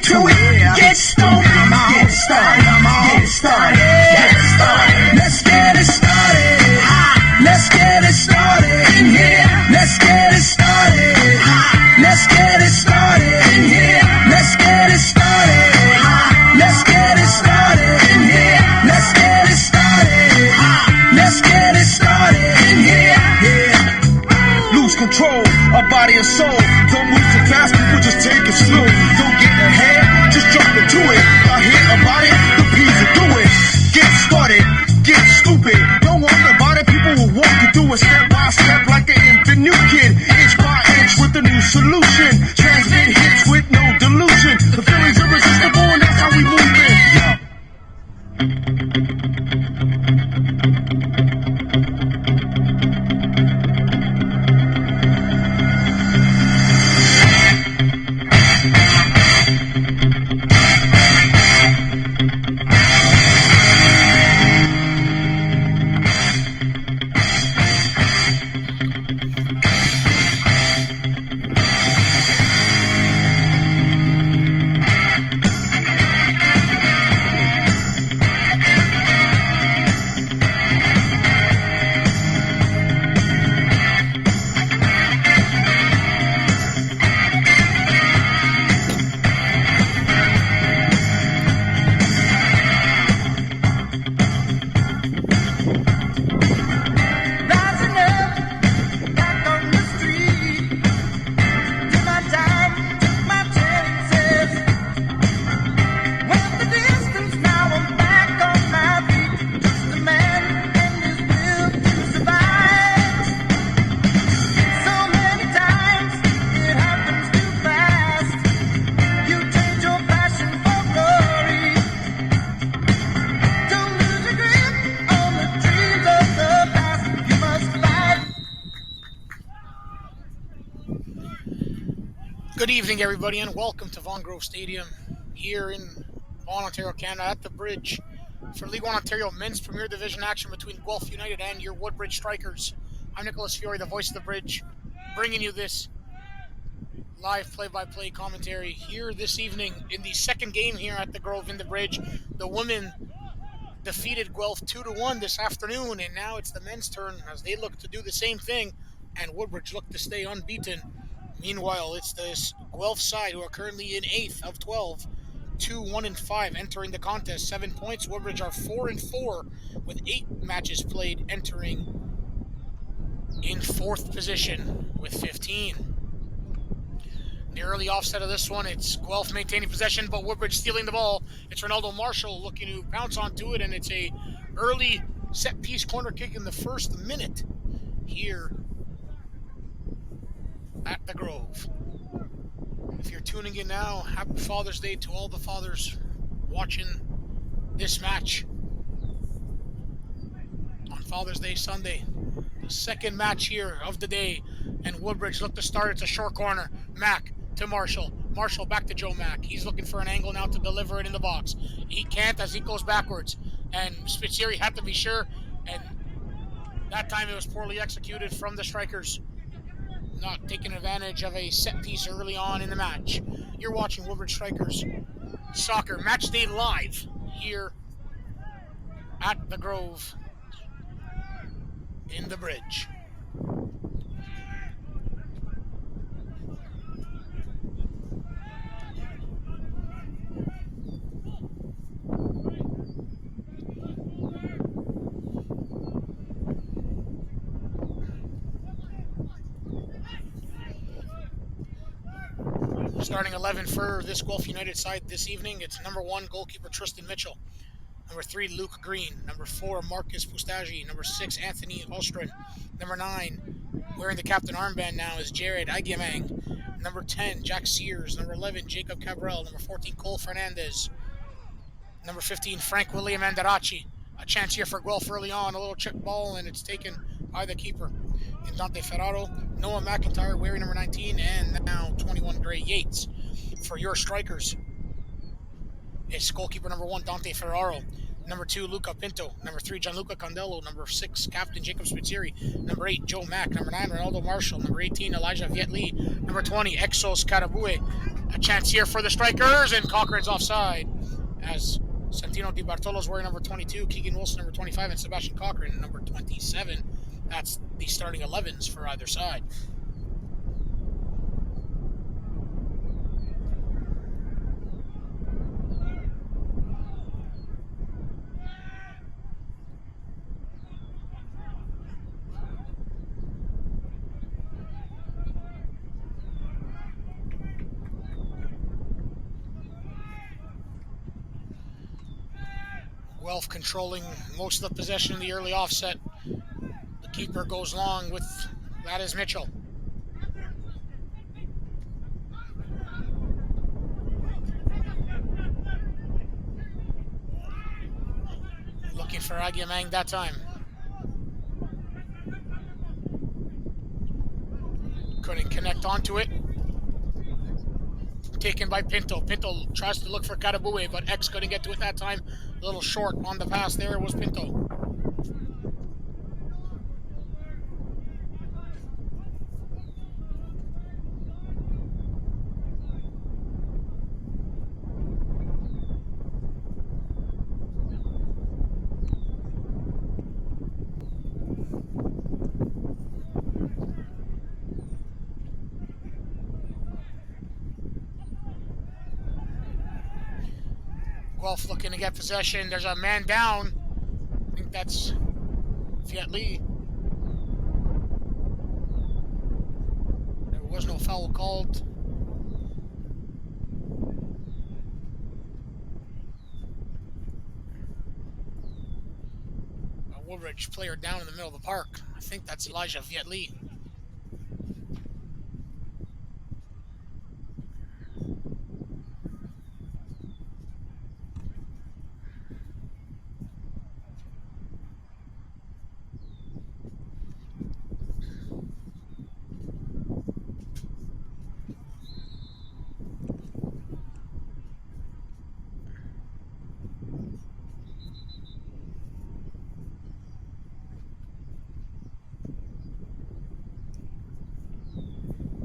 to it. Get stoned, get started, get started, get started. Let's get it started. Let's get it started in here. Let's get it started. Let's get it started in here. Let's get it started. Let's get it started in here. Let's get it started. Let's get it started in here. Yeah. Lose control of body and soul. Don't move too fast, people just take it slow. Don't get ahead, just jump into it. I hear about it, the P's will do it. Get started, get stupid. Don't worry about it, people will walk you through it step by step like an infant new kid. Inch by inch with a new solution. Transmit hits with no delusion. The feeling's irresistible and that's how we move it. Good evening, everybody, and welcome to Vaughan Grove Stadium here in Vaughan, Ontario, Canada, at the Bridge for League 1 Ontario Men's Premier Division action between Guelph United and your Woodbridge Strikers. I'm Nicholas Fiore, the voice of the Bridge, bringing you this live play-by-play commentary here this evening in the second game here at the Grove in the Bridge. The women defeated Guelph 2-1 this afternoon, and now it's the men's turn as they look to do the same thing, and Woodbridge look to stay unbeaten. Meanwhile, it's this Guelph side who are currently in 8th of 12, 2-1-5 entering the contest, 7 points. Woodbridge are 4-4 with 8 matches played, entering in 4th position with 15. The early offset of this one, it's Guelph maintaining possession, but Woodbridge stealing the ball. It's Ronaldo Marshall looking to bounce onto it, and it's a early set-piece corner kick in the first minute here at the Grove. If you're tuning in now, happy Father's Day to all the fathers watching this match on Father's Day Sunday. The second match here of the day, and Woodbridge look to start. It's a short corner. Mack to Marshall. Marshall back to Joe Mack. He's looking for an angle now to deliver it in the box. He can't as he goes backwards, and Spitzieri had to be sure, and that time it was poorly executed from the Strikers, not taking advantage of a set piece early on in the match. You're watching Woodbridge Strikers Soccer Match Day live here at the Grove in the Bridge. Starting 11 for this Guelph United side this evening, it's number 1 goalkeeper Tristan Mitchell, number 3 Luke Green, number 4 Marcus Pustagi, number 6 Anthony Holstrom, number 9 wearing the captain armband now is Jared Agiamang, number 10 Jack Sears, number 11 Jacob Cabral, number 14 Cole Fernandez, number 15 Frank William Andarachi. A chance here for Guelph early on, a little chip ball, and it's taken by the keeper in Dante Ferraro. Noah McIntyre wearing number 19, and now 21 Gray Yates. For your Strikers, it's goalkeeper number 1 Dante Ferraro, number 2 Luca Pinto, number 3 Gianluca Condello, number 6 Captain Jacob Spitzieri, number 8 Joe Mack, number 9 Ronaldo Marshall, number 18 Elijah Vietli, number 20 Exos Karabue, A chance here for the strikers, and Cochrane's offside as Santino Di Bartolo's wearing number 22, Keegan Wilson number 25, and Sebastian Cochrane number 27. That's the starting 11s for either side. Guelph controlling most of the possession in the early offset. The keeper goes long with that is Mitchell. Looking for Agyemang that time. Couldn't connect onto it. Taken by Pinto. Pinto tries to look for Karabue, but X couldn't get to it that time. A little short on the pass there was Pinto. Guelph looking to get possession. There's a man down. I think that's Viet Lee. There was no foul called. A Woodbridge player down in the middle of the park. I think that's Elijah Viet Lee.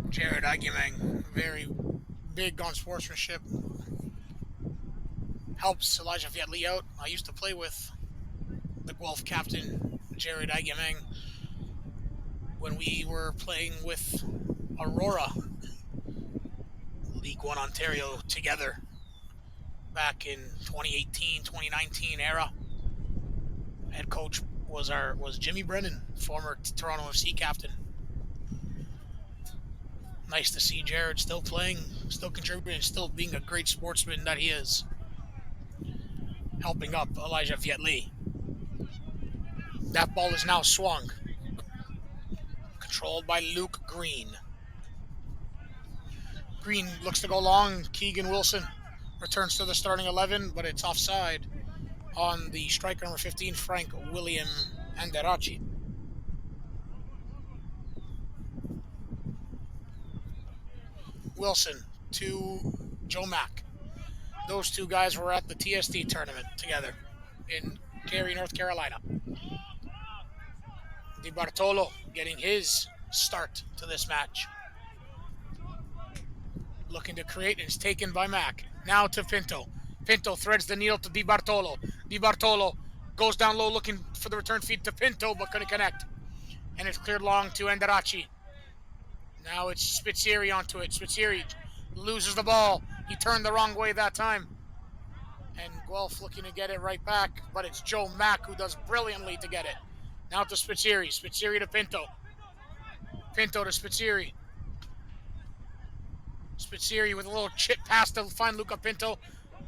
Jared Agyemang, very big on sportsmanship. Helps Elijah Viet Lee out. I used to play with the Guelph captain, Jared Agyemang, when we were playing with Aurora, League One Ontario together back in 2018, 2019 era. Head coach was Jimmy Brennan, former Toronto FC captain. Nice to see Jared still playing, still contributing, still being a great sportsman that he is. Helping up Elijah Viet Lee. That ball is now swung. Controlled by Luke Green. Green looks to go long. Keegan Wilson returns to the starting 11, but it's offside on the striker number 15, Frank William Anderachi. Wilson to Joe Mack. Those two guys were at the TSD tournament together in Cary, North Carolina. Di Bartolo getting his start to this match. Looking to create, and it's taken by Mack. Now to Pinto. Pinto threads the needle to Di Bartolo. Di Bartolo goes down low looking for the return feed to Pinto, but couldn't connect. And it's cleared long to Anderachi. Now it's Spitzieri onto it. Spitzieri loses the ball. He turned the wrong way that time. And Guelph looking to get it right back, but it's Joe Mack who does brilliantly to get it. Now to Spitzieri. Spitzieri to Pinto. Pinto to Spitzieri. Spitzieri with a little chip pass to find Luca Pinto.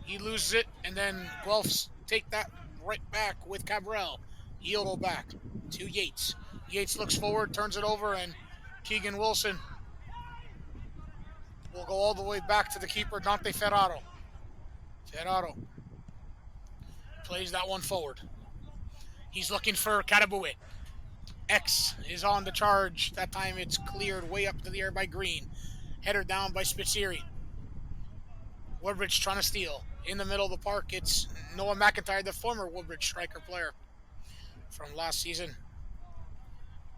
He loses it, and then Guelphs take that right back with Cabral. He'll go back to Yates. Yates looks forward, turns it over, and Keegan Wilson will go all the way back to the keeper, Dante Ferraro. Ferraro plays that one forward. He's looking for Karabue. X is on the charge. That time it's cleared way up to the air by Green. Header down by Spitzieri. Woodbridge trying to steal. In the middle of the park, it's Noah McIntyre, the former Woodbridge striker player from last season,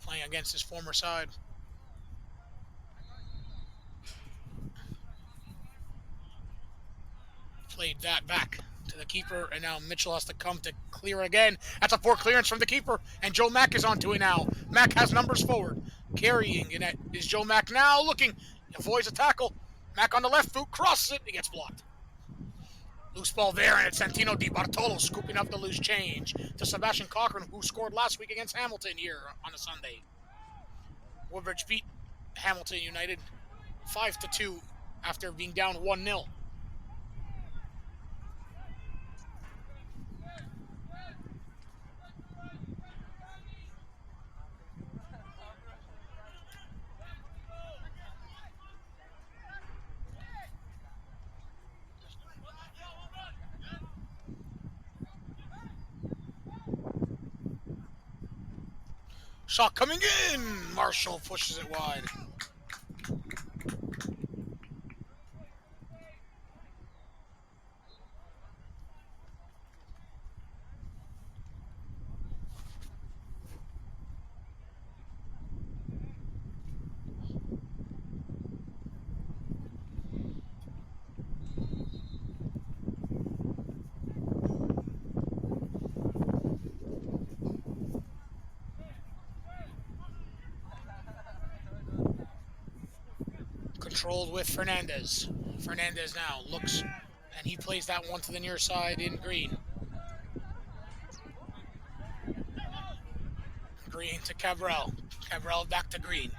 playing against his former side. Played that back to the keeper, and now Mitchell has to come to clear again. That's a poor clearance from the keeper, and Joe Mack is onto it now. Mack has numbers forward. Carrying in it is Joe Mack now, looking. He avoids a tackle. Mack on the left foot, crosses it, he gets blocked. Loose ball there, and it's Santino Di Bartolo scooping up the loose change to Sebastian Cochran, who scored last week against Hamilton here on a Sunday. Woodbridge beat Hamilton United 5-2 after being down 1-0. Shot coming in. Marshall pushes it wide. Controlled with Fernandez. Fernandez now looks, and he plays that one to the near side in Green. Green to Cabral. Cabral back to Green.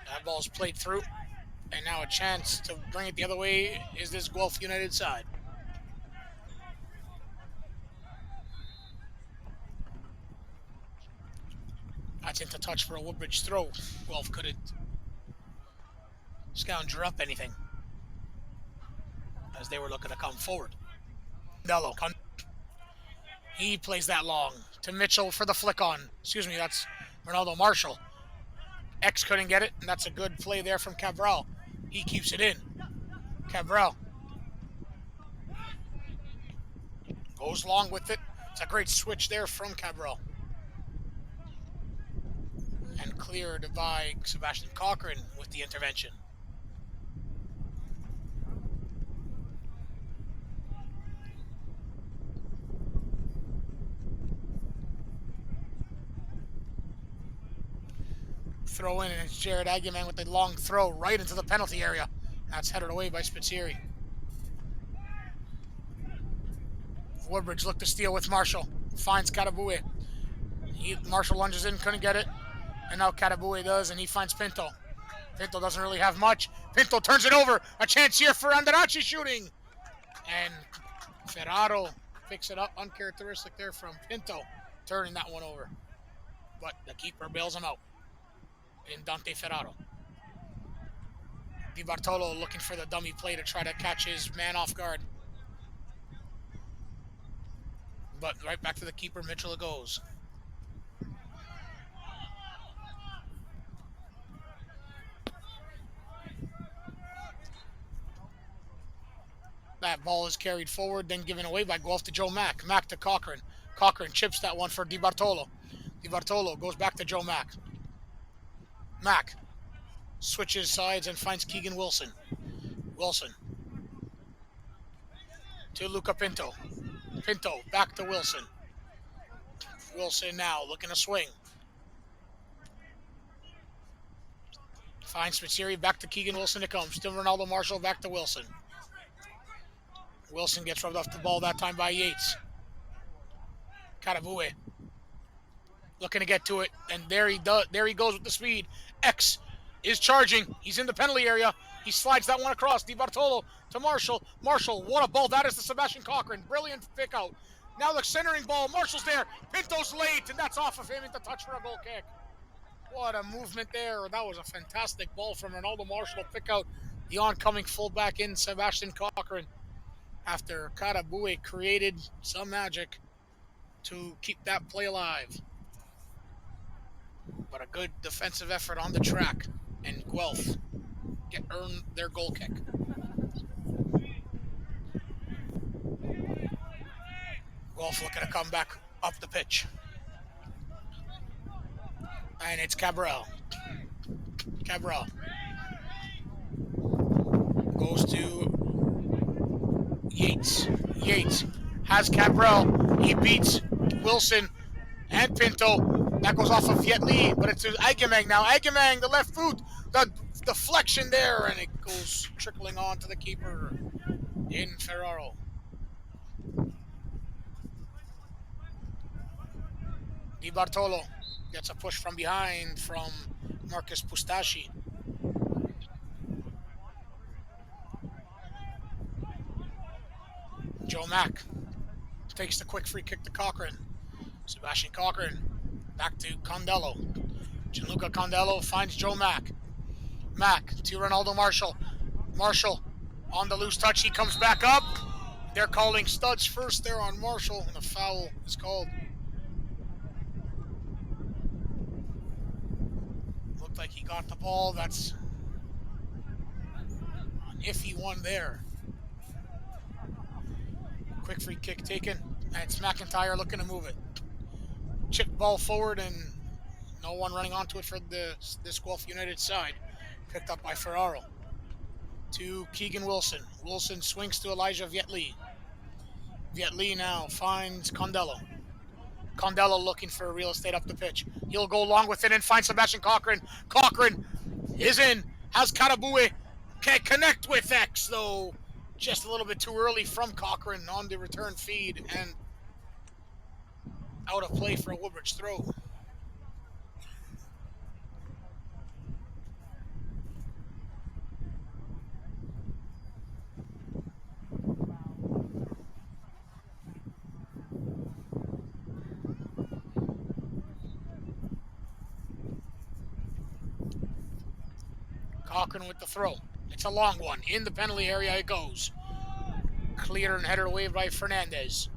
That ball's played through, and now a chance to bring it the other way is this Guelph United side. That's into touch for a Woodbridge throw. Guelph couldn't scounger up anything as they were looking to come forward. Nello. He plays that long to Mitchell for the flick on. Excuse me, that's Ronaldo Marshall. X couldn't get it, and that's a good play there from Cabral. He keeps it in. Cabral goes long with it. It's a great switch there from Cabral. And cleared by Sebastian Cochran with the intervention. Throw in, and it's Jared Aguiman with the long throw right into the penalty area. That's headed away by Spitzieri. Woodbridge looked to steal with Marshall. Finds Katabue. Marshall lunges in, couldn't get it. And now Katabue does, and he finds Pinto. Pinto doesn't really have much. Pinto turns it over. A chance here for Andarachi shooting. And Ferraro picks it up. Uncharacteristic there from Pinto, turning that one over. But the keeper bails him out in Dante Ferraro. Di Bartolo looking for the dummy play to try to catch his man off guard. But right back to the keeper, Mitchell it goes. That ball is carried forward, then given away by Guelph to Joe Mack. Mack to Cochran. Cochran chips that one for Di Bartolo. Di Bartolo goes back to Joe Mack. Mack switches sides and finds Keegan Wilson. Wilson to Luca Pinto. Pinto back to Wilson. Wilson now looking to swing. Finds Spitzieri, back to Keegan Wilson it comes. Still Ronaldo Marshall, back to Wilson. Wilson gets rubbed off the ball that time by Yates. Katabue looking to get to it, and there he goes with the speed. X is charging. He's in the penalty area. He slides that one across. Di Bartolo to Marshall. Marshall, what a ball that is to Sebastian Cochran. Brilliant pick out. Now the centering ball. Marshall's there. Pinto's late, and that's off of him into touch for a goal kick. What a movement there. That was a fantastic ball from Ronaldo Marshall to pick out the oncoming fullback in Sebastian Cochran after Katabue created some magic to keep that play alive. But a good defensive effort on the track, and Guelph earn their goal kick. Guelph looking to come back up the pitch. And it's Cabral. Cabral. Goes to Yates. Yates has Cabral. He beats Wilson and Pinto. That goes off of Viet Lee, but it's to Agamang now. Agamang, the left foot, the deflection there, and it goes trickling on to the keeper in Ferraro. Di Bartolo gets a push from behind from Marcus Pustashi. Joe Mack takes the quick free kick to Cochran. Sebastian Cochran back to Condello. Gianluca Condello finds Joe Mack. Mack to Ronaldo Marshall. Marshall on the loose touch. He comes back up. They're calling studs first there on Marshall, and a foul is called. Looked like he got the ball. That's an iffy one there. Quick free kick taken, and it's McIntyre looking to move it. Chip ball forward, and no one running onto it for this Guelph United side. Picked up by Ferraro. To Keegan Wilson. Wilson swings to Elijah Viet Lee. Viet Lee now finds Condello. Condello looking for real estate up the pitch. He'll go long with it and find Sebastian Cochran. Cochran is in, has Karabue. Can't connect with X, though. Just a little bit too early from Cochran on the return feed, and out of play for a Woodbridge throw. Cochran with the throw. It's a long one. In the penalty area it goes. Cleared and headed away by Fernandez.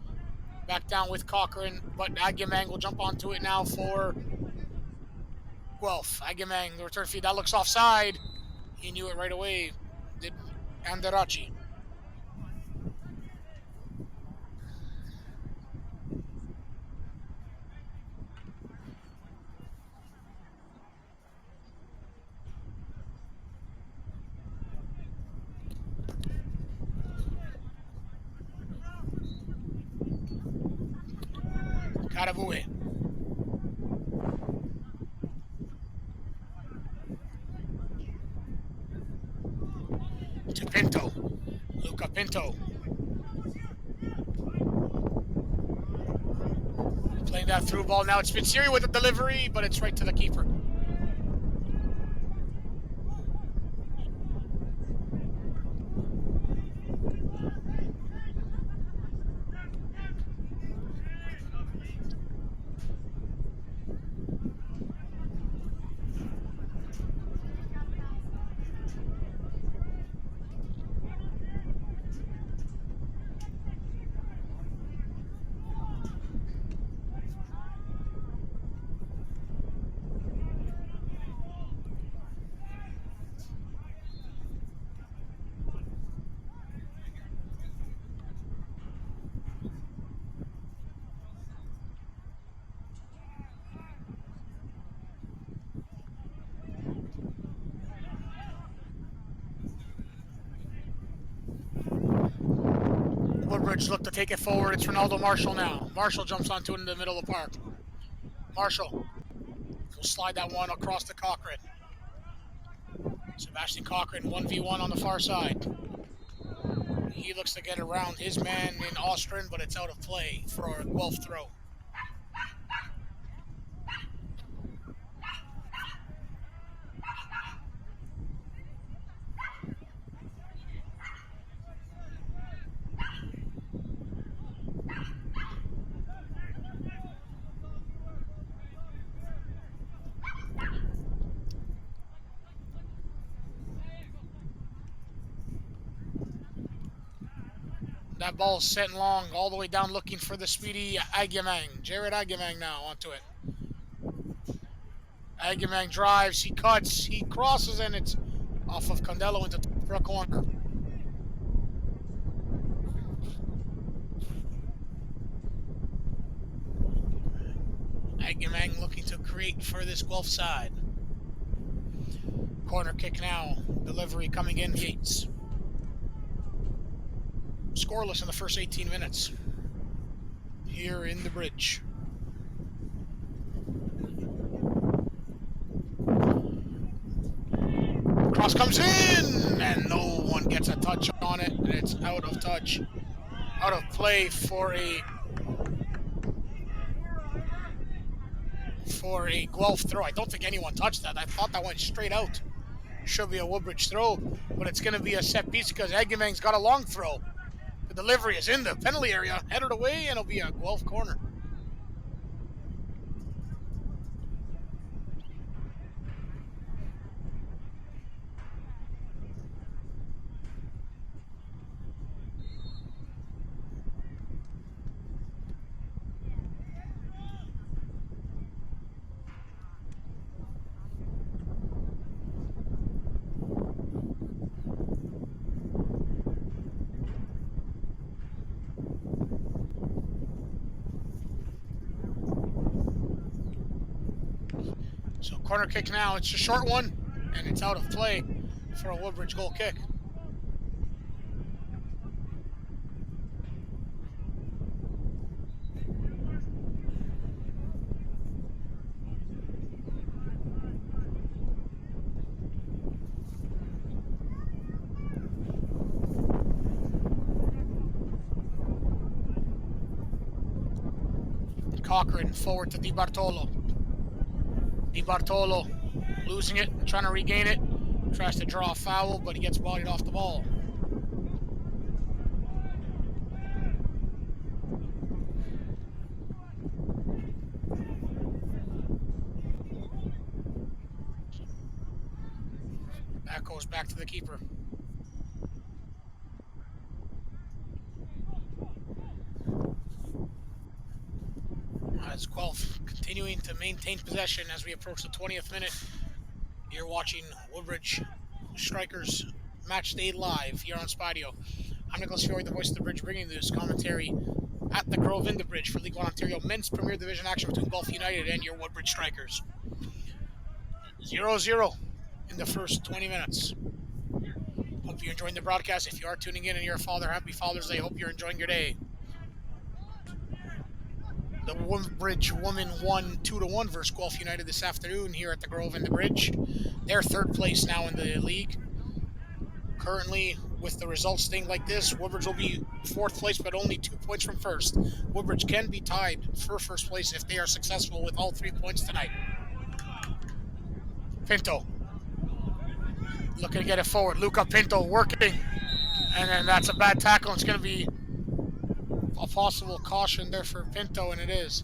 Back down with Cochran, but Agamang will jump onto it now for Guelph. Agamang, the return feed, that looks offside. He knew it right away. Did Anderachi. Karabue. To Pinto. Luca Pinto. Playing that through ball now. It's Spitzeri with the delivery, but it's right to the keeper. Woodbridge look to take it forward. It's Ronaldo Marshall now. Marshall jumps onto it in the middle of the park. Marshall will slide that one across to Cochran. Sebastian Cochran, 1v1 on the far side. He looks to get around his man in Austrian, but it's out of play for a Guelph throw. That ball's sent long, all the way down looking for the speedy Agamang. Jared Agamang now onto it. Agamang drives, he cuts, he crosses, and it's off of Condello into for a corner. Agamang looking to create for this Guelph side. Corner kick now. Delivery coming in, Yates. Scoreless in the first 18 minutes here in the Bridge. Cross comes in, and no one gets a touch on it, and it's out of touch. Out of play for a Guelph throw. I don't think anyone touched that. I thought that went straight out. Should be a Woodbridge throw, but it's going to be a set piece because Egemeng's got a long throw. The delivery is in the penalty area, headed away, and it'll be a Guelph corner. So corner kick now. It's a short one, and it's out of play for a Woodbridge goal kick. Cochran forward to Di Bartolo. Di Bartolo losing it, trying to regain it. Tries to draw a foul, but he gets bodied off the ball. That goes back to the keeper. As Guelph continuing to maintain possession as we approach the 20th minute. You're watching Woodbridge Strikers Match Day live here on Spadio. I'm Nicholas Fiore, the voice of the Bridge, bringing this commentary at the Grove in the Bridge for League One Ontario Men's Premier Division action between Guelph United and your Woodbridge Strikers. 0-0 in the first 20 minutes. Hope you're enjoying the broadcast. If you are tuning in and you're a father, happy Father's Day. Hope you're enjoying your day. The Woodbridge women won 2-1 versus Guelph United this afternoon here at the Grove in the Bridge. They're third place now in the league. Currently, with the results staying like this, Woodbridge will be fourth place, but only 2 points from first. Woodbridge can be tied for first place if they are successful with all 3 points tonight. Pinto looking to get it forward. Luca Pinto working, and then that's a bad tackle. It's going to be a possible caution there for Pinto, and it is.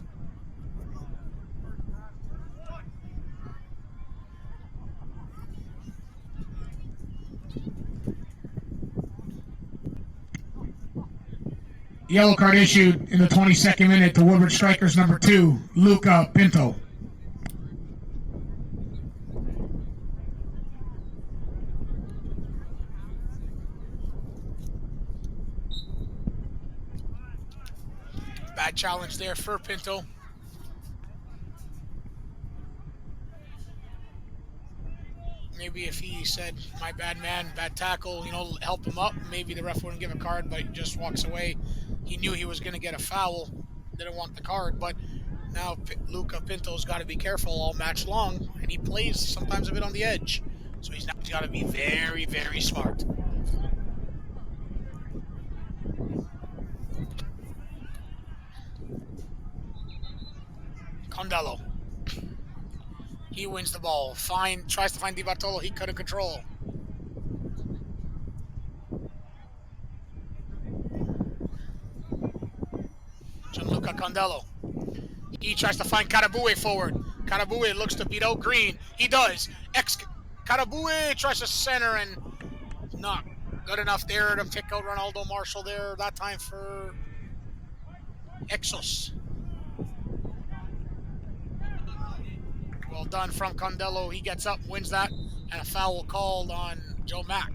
Yellow card issued in the 22nd minute to Woodbridge Strikers number 2, Luca Pinto. Bad challenge there for Pinto. Maybe if he said, my bad man, bad tackle, help him up, maybe the ref wouldn't give a card, but he just walks away. He knew he was going to get a foul, didn't want the card, but now Luca Pinto's got to be careful all match long, and he plays sometimes a bit on the edge. So he's got to be very, very smart. Condello. He wins the ball. Tries to find Di Bartolo. He couldn't control. Gianluca Condello. He tries to find Karabue forward. Karabue looks to beat out Green. He does. Karabue tries to center and not good enough there to pick out Ronaldo Marshall there. That time for Exos. Well done from Condello. He gets up, wins that, and a foul called on Joe Mack.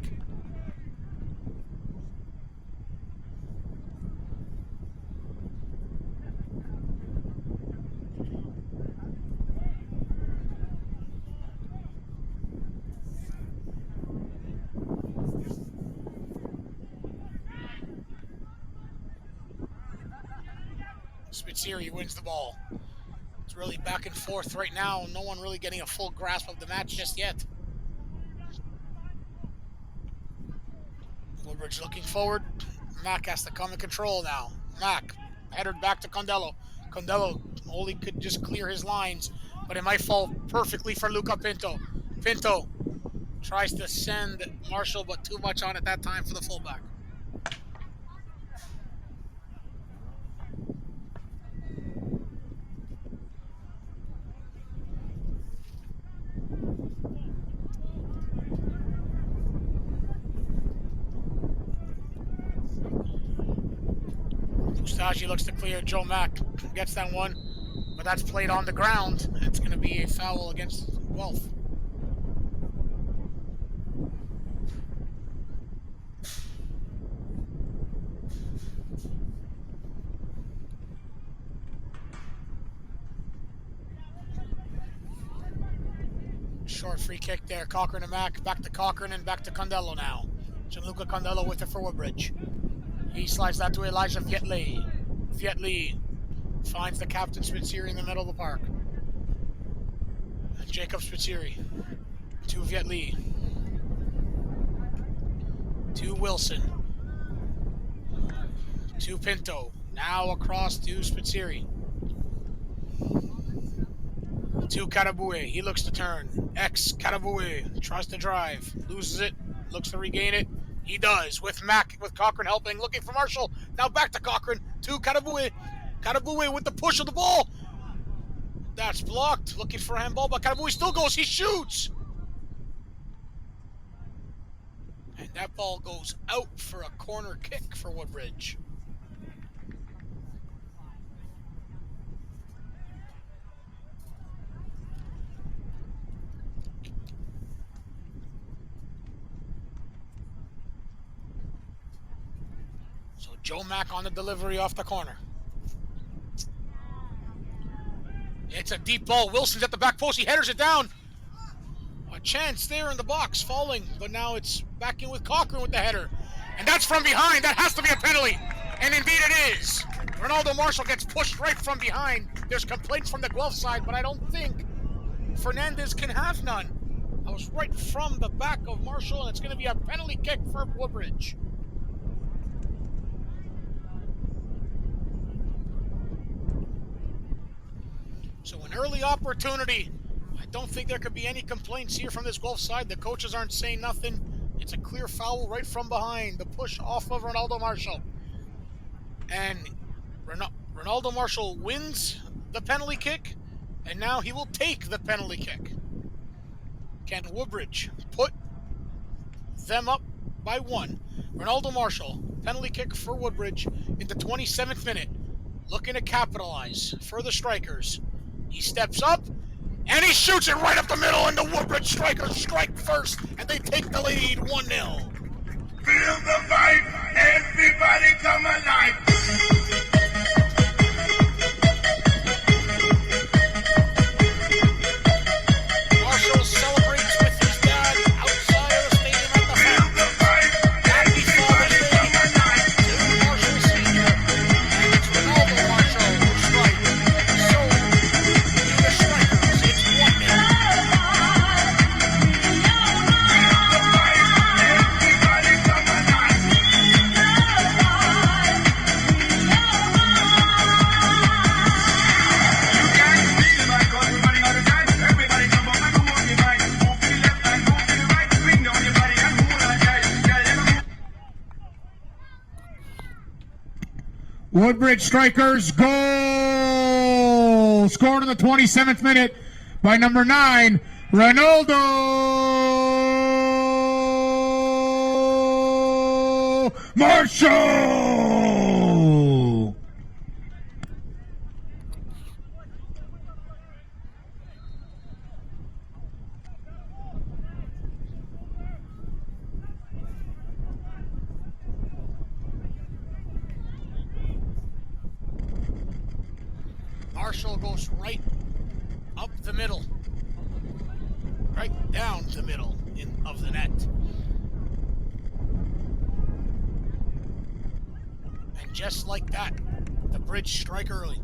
Spitzeri wins the ball. It's really back and forth right now. No one really getting a full grasp of the match just yet. Woodbridge looking forward. Mack has to come in control now. Mack headed back to Condello. Condello only could just clear his lines, but it might fall perfectly for Luca Pinto. Pinto tries to send Marshall, but too much on it that time for the fullback. Mustaji looks to clear. Joe Mack gets that one, but that's played on the ground. It's going to be a foul against Guelph. Short free kick there. Cochran and Mack. Back to Cochran and back to Condello now. Gianluca Condello with it for Woodbridge. He slides that to Elijah Vietley. Vietley finds the captain Spitzeri in the middle of the park. And Jacob Spitzeri to Vietley. To Wilson. To Pinto. Now across to Spitzeri. To Karabue. He looks to turn. Karabue tries to drive. Loses it. Looks to regain it. He does, with Mack, with Cochran helping, looking for Marshall. Now back to Cochran, to Karabue. Karabue with the push of the ball. That's blocked, looking for a handball, but Karabue still goes, he shoots! And that ball goes out for a corner kick for Woodbridge. Joe Mack on the delivery off the corner. It's a deep ball. Wilson's at the back post. He headers it down. A chance there in the box, falling, but now it's back in with Cochran with the header. And that's from behind. That has to be a penalty. And indeed it is. Ronaldo Marshall gets pushed right from behind. There's complaints from the Guelph side, but I don't think Fernandez can have none. I was right from the back of Marshall, and it's going to be a penalty kick for Woodbridge. So an early opportunity. I don't think there could be any complaints here from this Guelph side. The coaches aren't saying nothing. It's a clear foul right from behind. The push off of Ronaldo Marshall. And Ronaldo Marshall wins the penalty kick, and now he will take the penalty kick. Can Woodbridge put them up by 1? Ronaldo Marshall, penalty kick for Woodbridge in the 27th minute. Looking to capitalize for the Strikers. He steps up, and he shoots it right up the middle, and the Woodbridge Strikers strike first, and they take the lead 1-0. Feel the vibe, everybody come alive. Marshall celebrates with his dad outside of the stadium at the front. Happy Father's Day to Marshall Sr. And it's Ronaldo Marshall who strikes. So, to the Strikers, it's 1-0. Woodbridge Strikers goal! Scored in the 27th minute by number 9, Ronaldo Marshall! Marshall goes right up the middle, right down the middle of the net. And just like that, The Bridge strike early.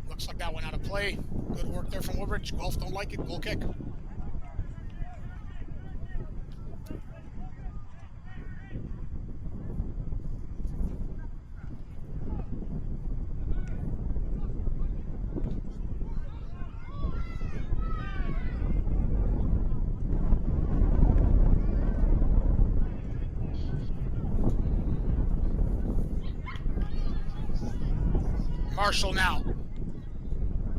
Looks like that went out of play. Good work there from Woodbridge. Guelph don't like it. Goal kick. Marshall now.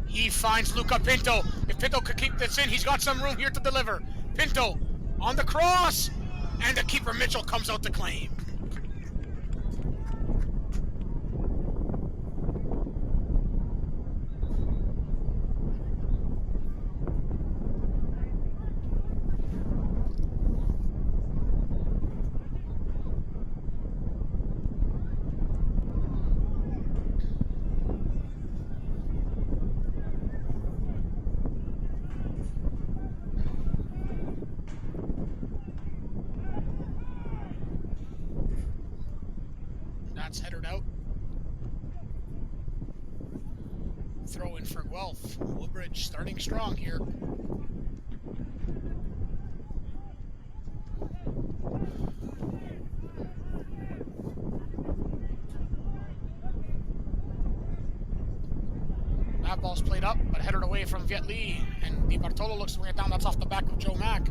He finds Luca Pinto. If Pinto could keep this in, he's got some room here to deliver. Pinto on the cross, and the keeper Mitchell comes out to claim. That's headed out. Throw in for Guelph. Woodbridge starting strong here. That ball's played up, but headed away from Viet Lee. And Di Bartolo looks to bring it down. That's off the back of Joe Mack.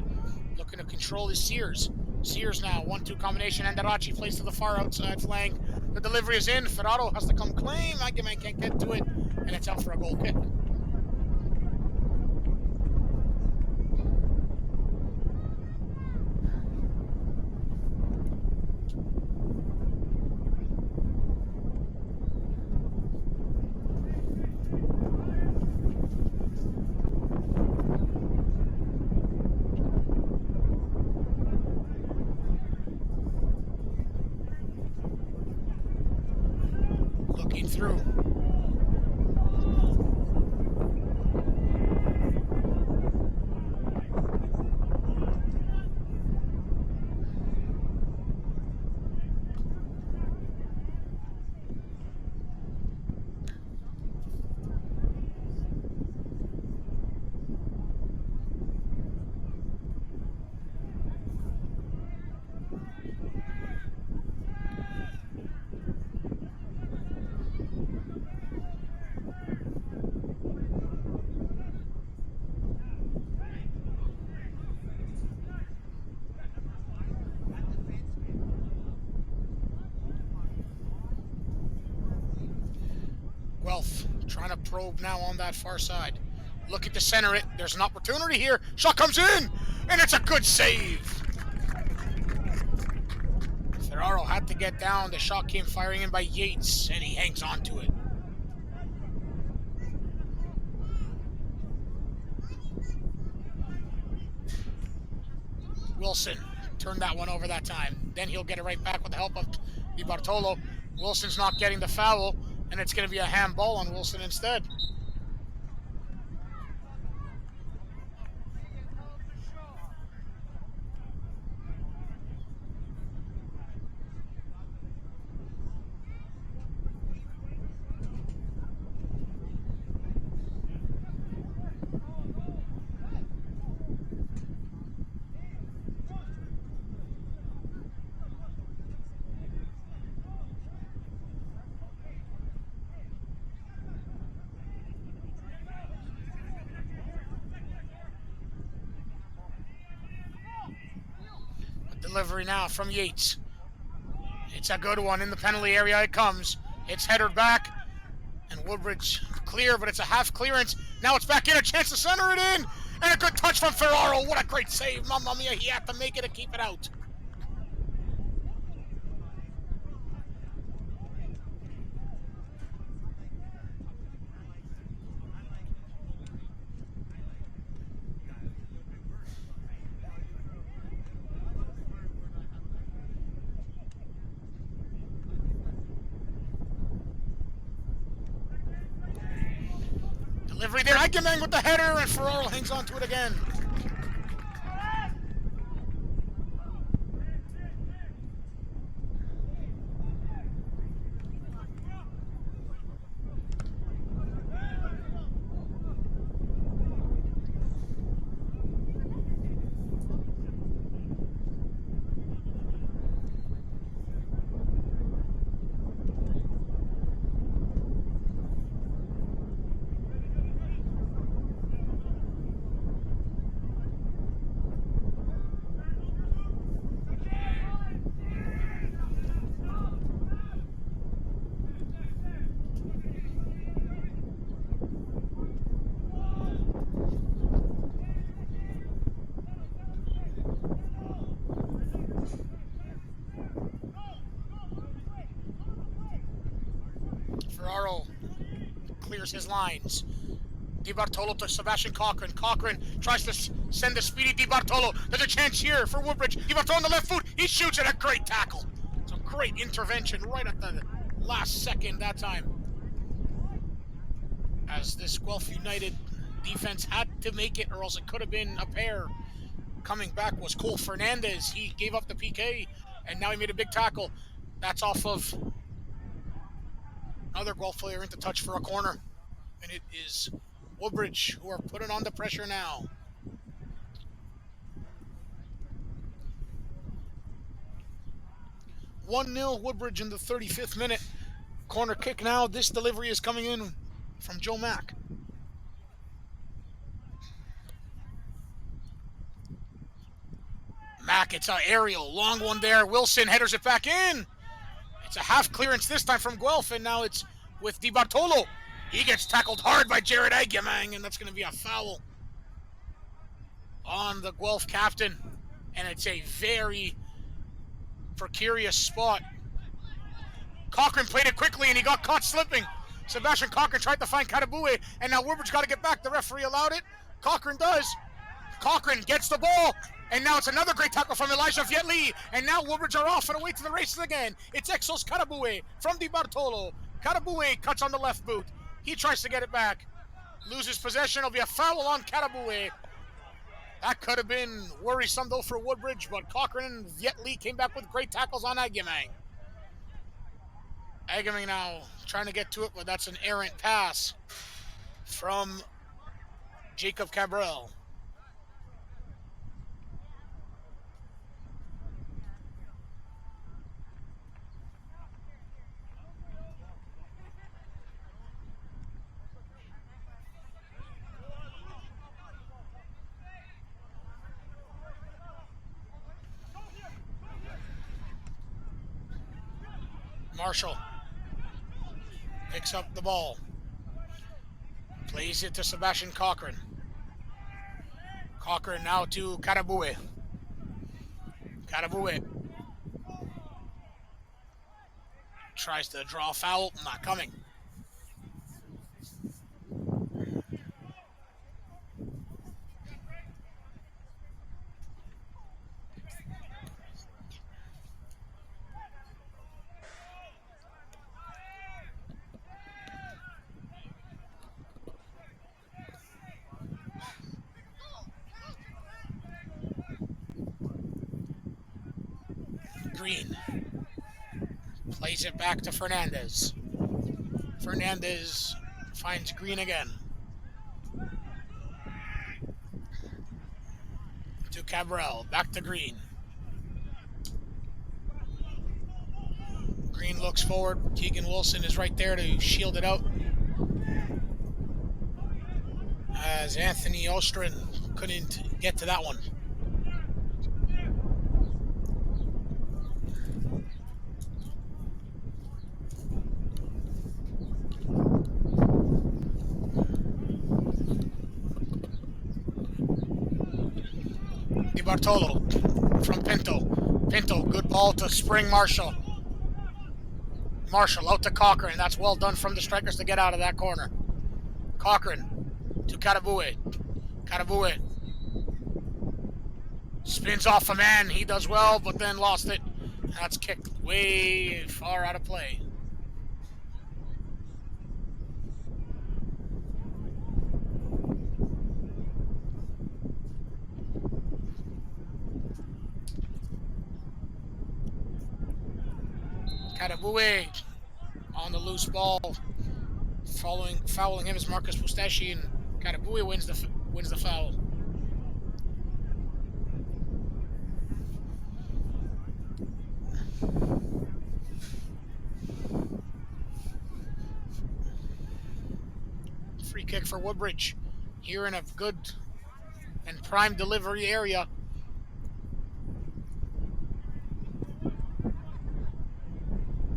Looking to control his Sears. Sears now, 1-2 combination. Andarachi plays to the far outside flank. The delivery is in. Ferraro has to come claim. Aguiman can't get to it. And it's out for a goal kick. Looking through. Guelph trying to probe now on that far side. Looking to center it. There's an opportunity here. Shot comes in, and it's a good save. Ferraro had to get down. The shot came firing in by Yates, and he hangs on to it. Wilson turned that one over that time. Then he'll get it right back with the help of Di Bartolo. Wilson's not getting the foul, and it's going to be a handball on Wilson instead. Delivery now from Yates. It's a good one. In the penalty area it comes. It's headed back. And Woodbridge clear, but it's a half clearance. Now it's back in. A chance to center it in. And a good touch from Ferraro. What a great save. Mamma mia. He had to make it to keep it out. Delivery there. Agamang with the header, and Ferraro hangs on to it again. Ferraro clears his lines. Di Bartolo to Sebastian Cochran. Cochran tries to send the speedy Di Bartolo. There's a chance here for Woodbridge. Di Bartolo on the left foot. He shoots it. A great tackle. Some great intervention right at the last second that time. As this Guelph United defense had to make it, or else it could have been a pair. Coming back was Cole Fernandez. He gave up the PK, and now he made a big tackle. That's off of another Guelph player into touch for a corner. And it is Woodbridge who are putting on the pressure now. (1-0) Woodbridge in the 35th minute. Corner kick now. This delivery is coming in from Joe Mack. Mack, it's an aerial. Long one there. Wilson headers it back in. It's a half clearance this time from Guelph, and now it's with Di Bartolo. He gets tackled hard by Jared Agamang, and that's going to be a foul on the Guelph captain. And it's a very precarious spot. Cochran played it quickly, and he got caught slipping. Sebastian Cochran tried to find Katabue, and now Woodbridge got to get back. The referee allowed it. Cochran does. Cochran gets the ball, and now it's another great tackle from Elijah Vietli, and now Woodbridge are off and away to the races again. It's Exos Katabue from Di Bartolo. Katabue cuts on the left boot. He tries to get it back. Loses possession. It'll be a foul on Katabue. That could have been worrisome, though, for Woodbridge, but Cochran and Vietli came back with great tackles on Agamang. Agamang now trying to get to it, but that's an errant pass from Jacob Cabral. Marshall picks up the ball, plays it to Sebastian Cochran. Cochran now to Katabue. Katabue tries to draw a foul, not coming. Green plays it back to Fernandez. Fernandez finds Green again. To Cabral, back to Green. Green looks forward. Keegan Wilson is right there to shield it out, as Anthony Ostrin couldn't get to that one. Di Bartolo from Pinto. Pinto, good ball to Spring Marshall. Marshall out to Cochran. That's well done from the strikers to get out of that corner. Cochran to Katabue. Katabue spins off a man. He does well, but then lost it. That's kicked way far out of play. Karabue on the loose ball. Fouling him is Marcus Pustashi, and Karabue wins the foul. Free kick for Woodbridge. Here in a good and prime delivery area.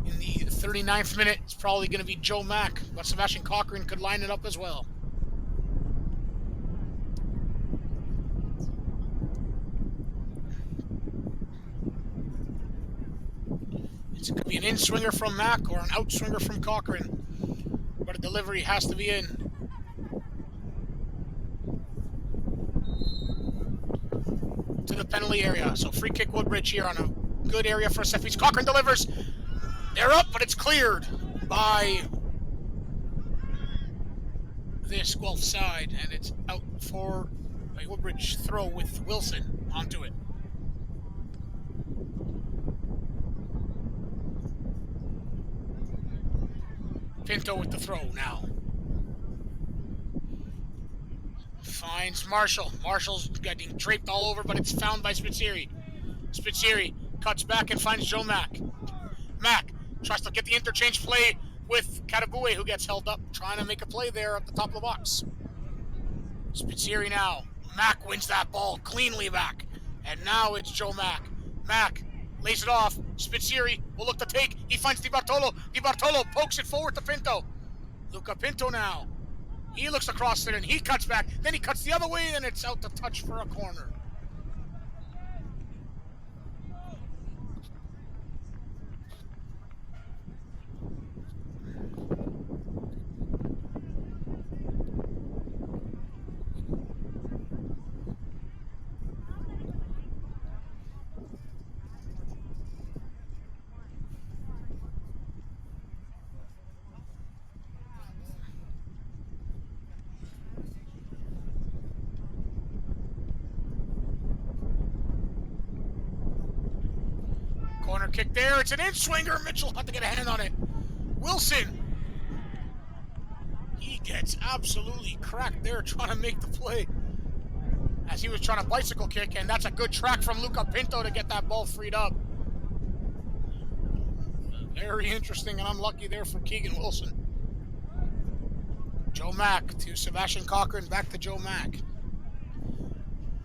In the 39th minute, it's probably going to be Joe Mack, but Sebastian Cochran could line it up as well. It could be an in-swinger from Mack or an out-swinger from Cochran, but a delivery has to be in. To the penalty area, so free kick Woodbridge here on a good area for a set piece. Cochran delivers. They're up, but it's cleared by this Guelph side, and it's out for a Woodbridge throw with Wilson onto it. Pinto with the throw now. Finds Marshall. Marshall's getting draped all over, but it's found by Spitzeri. Spitzeri cuts back and finds Joe Mack. Mack tries to get the interchange play with Karabue, who gets held up, trying to make a play there at the top of the box. Spitzeri now. Mack wins that ball cleanly back. And now it's Joe Mack. Mack lays it off. Spitzeri will look to take. He finds Di Bartolo. Di Bartolo pokes it forward to Pinto. Luca Pinto now. He looks across it and he cuts back. Then he cuts the other way and it's out to touch for a corner. Corner kick there. It's an in-swinger. Mitchell had to get a hand on it. Wilson. He gets absolutely cracked there trying to make the play as he was trying to bicycle kick, and that's a good track from Luca Pinto to get that ball freed up. Very interesting and unlucky there for Keegan Wilson. Joe Mack to Sebastian Cochran, back to Joe Mack.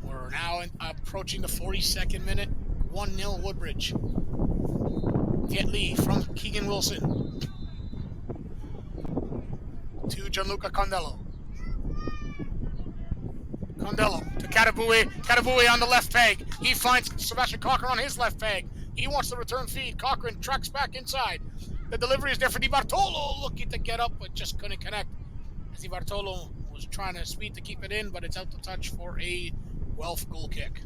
We're now approaching the 42nd minute. 1-0 Woodbridge. Viet Lee from Keegan Wilson to Gianluca Condello. Condello to Karabue. Karabue on the left peg. He finds Sebastian Cochran on his left peg. He wants the return feed. Cochran tracks back inside. The delivery is there for Di Bartolo, looking to get up but just couldn't connect. As Di Bartolo was trying to speed to keep it in, but it's out to touch for a Guelph goal kick.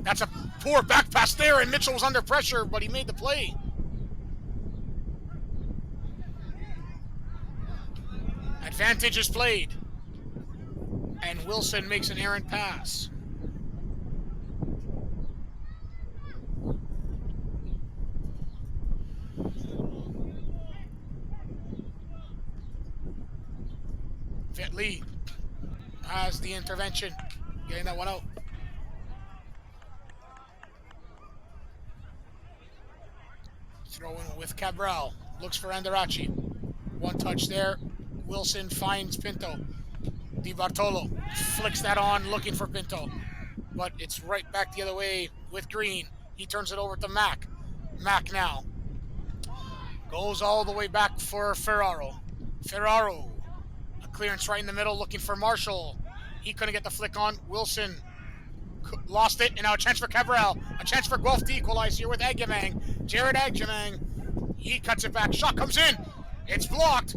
That's a poor back pass there, and Mitchell was under pressure, but he made the play. Advantage is played. And Wilson makes an errant pass. Viet Lee has the intervention, getting that one out. Throwing with Cabral. Looks for Andarachi. One touch there. Wilson finds Pinto. Di Bartolo flicks that on, looking for Pinto. But it's right back the other way with Green. He turns it over to Mack. Mack now. Goes all the way back for Ferraro. Ferraro. A clearance right in the middle, looking for Marshall. He couldn't get the flick on. Wilson lost it, and now a chance for Cabral. A chance for Guelph to equalize here with Agyemang. Jared Agyemang. He cuts it back. Shot comes in. It's blocked.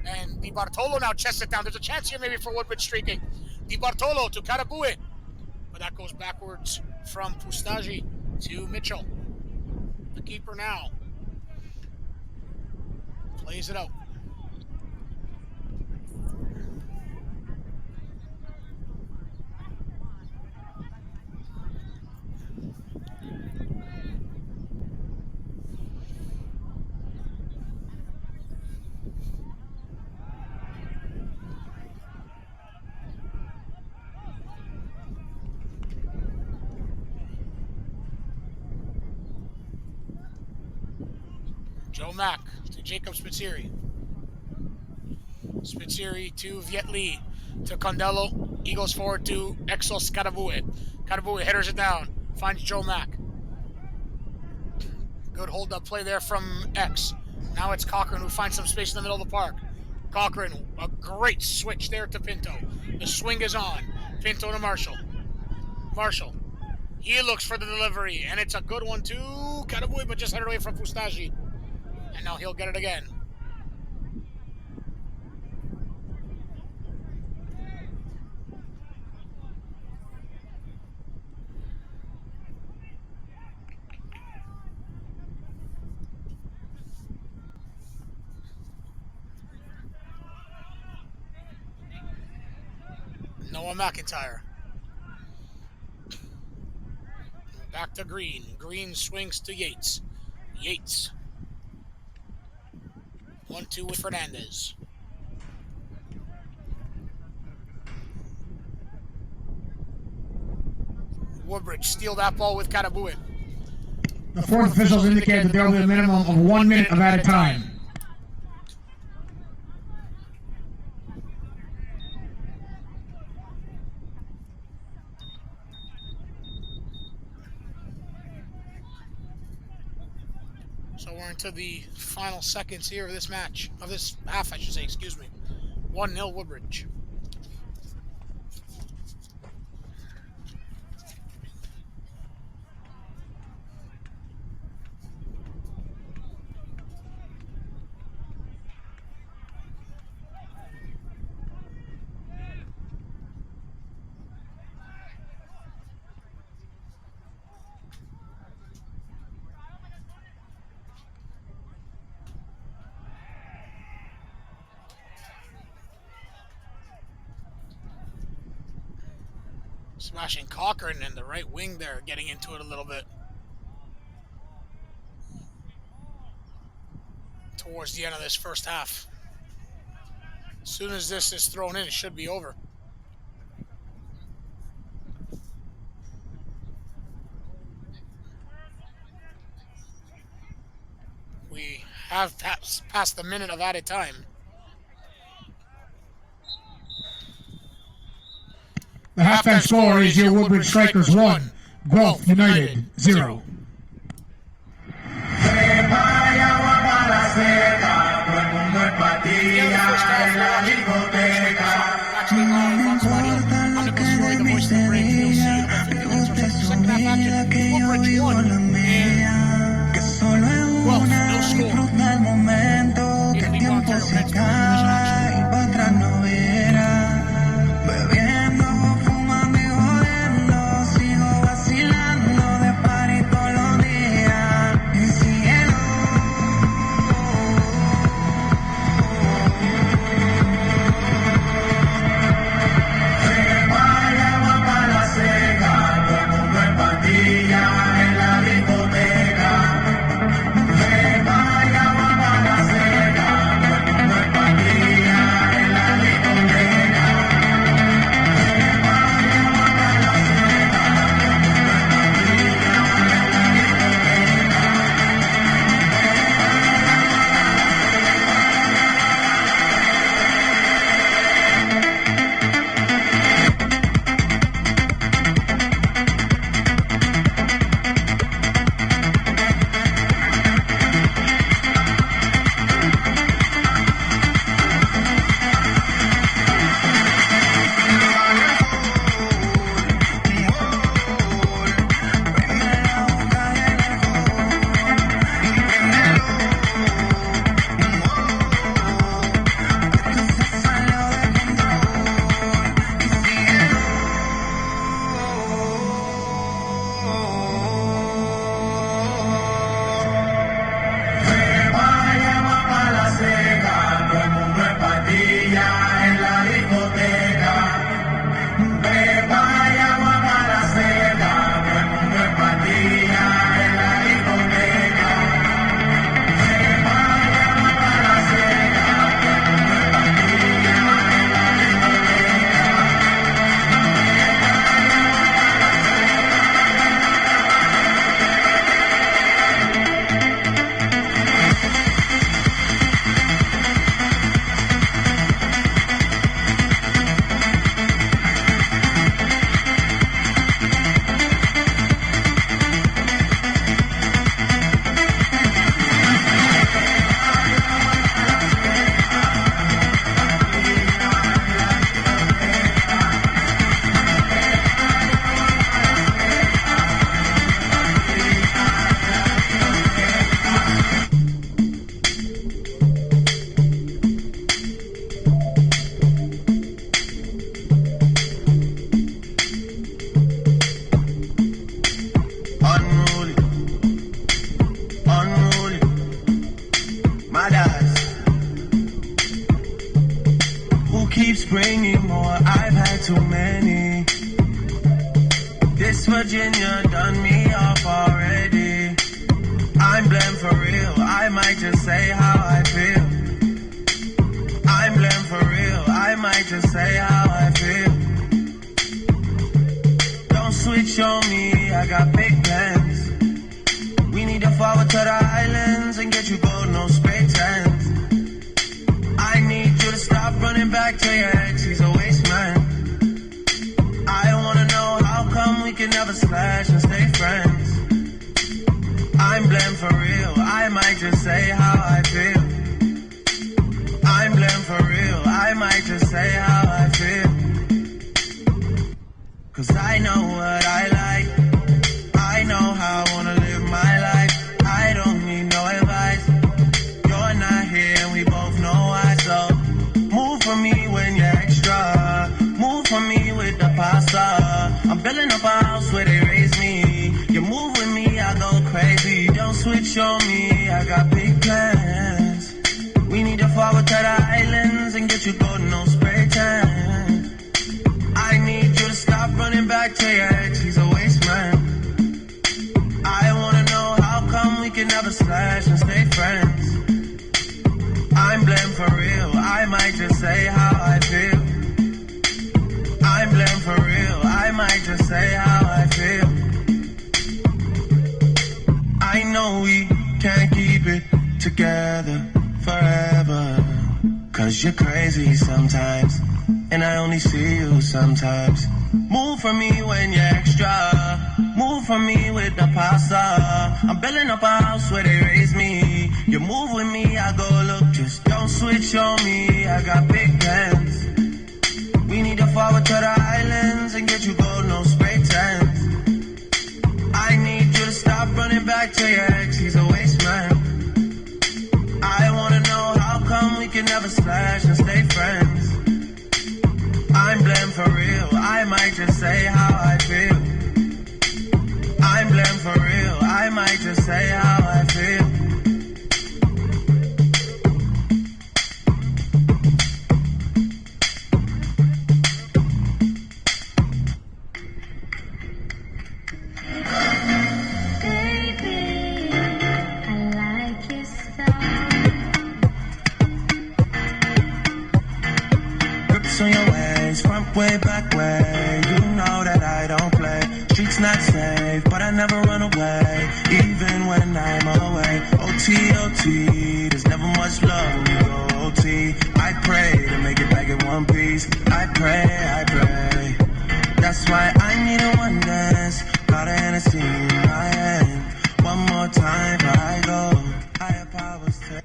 And Di Bartolo now chests it down. There's a chance here maybe for Woodbridge streaking. Di Bartolo to Karabue. But that goes backwards from Pustaji. to Mitchell. The keeper now. Plays it out. Joe Mack to Jacob Spitzeri. Spitzeri to Viet Lee. To Condello. He goes forward to Exos Karabue. Karabue headers it down. Finds Joe Mack. Good hold-up play there from X. Now it's Cochran who finds some space in the middle of the park. Cochran, a great switch there to Pinto. The swing is on. Pinto to Marshall. Marshall. He looks for the delivery, and it's a good one to Karabue, but just headed away from Fustaji. And now he'll get it again. Noah McIntyre. Back to Green. Green swings to Yates. Yates. 1-2 with Fernandez. Woodbridge steal that ball with Karabue. The fourth officials indicate that there will be a minimum of 1 minute of added time. So we're into the final seconds here of this match, of this half, I should say, excuse me. 1-0 Woodbridge. Smashing Cochran and the right wing there, getting into it a little bit. Towards the end of this first half. As soon as this is thrown in, it should be over. We have passed the minute of added time. The halftime score is your Woodbridge Strikers 1, Guelph United 0. Actually live on Spotty. I'm Nicholas Roy, the voice of the Braves. We'll see you in about 50 minutes or so for second half action. Woodbridge 1 and Guelph, no score. In the Ontario Men's Division action. Pandilla. keeps bringing more. I've had too many. This Virginia done me off already. I'm blamed for real. I might just say how I feel. I'm blamed for real. I might just say how I feel. Don't switch on me. I got big plans. We need to forward to the islands and get you gold, no spray tans. I need you to stop running back to your ex. He's a waste man. I wanna know how come we can never slash and stay friends. I'm blamed for real. I might just say how I feel. I'm blamed for real. I might just say how I feel. Cause I know what I like. I know how I wanna live my life. I don't need no advice. You're not here and we both know why. So move for me when you're extra. Move for me with the pasta. I'm building up a house where they raise me. You move with me, I go crazy. Don't switch on me, I got big plans. We need to forward to the islands and get you golden, no spray tan. I need you to stop running back to your ex. He's a waste man. I wanna know how come we can never slash and stay friends. I'm blamed for real. I might just say how I feel. I'm blamed for real. I might just say how I feel. I know we can't keep it together forever. Cause you're crazy sometimes, and I only see you sometimes. Move for me when you're extra. Move for me with the pasta. I'm building up a house where they raise me. You move with me, I go look. Just don't switch on me, I got big plans. We need to forward to the islands and get you gold, no spray tans. I need you to stop running back to your ex. He's a waste man. I wanna know how come we can never slash and stay friends. I'm blamed for real. I might just say how I feel. I'm blamed for real. I might just say how I feel. On your ways, front way, back way. You know that I don't play. Streets not safe, but I never run away, even when I'm away. OT, OT, there's never much love when we go OT. I pray to make it back in one piece. I pray. That's why I need a one dance. Got a Hennessy in my hand. One more time before I go. Higher powers take.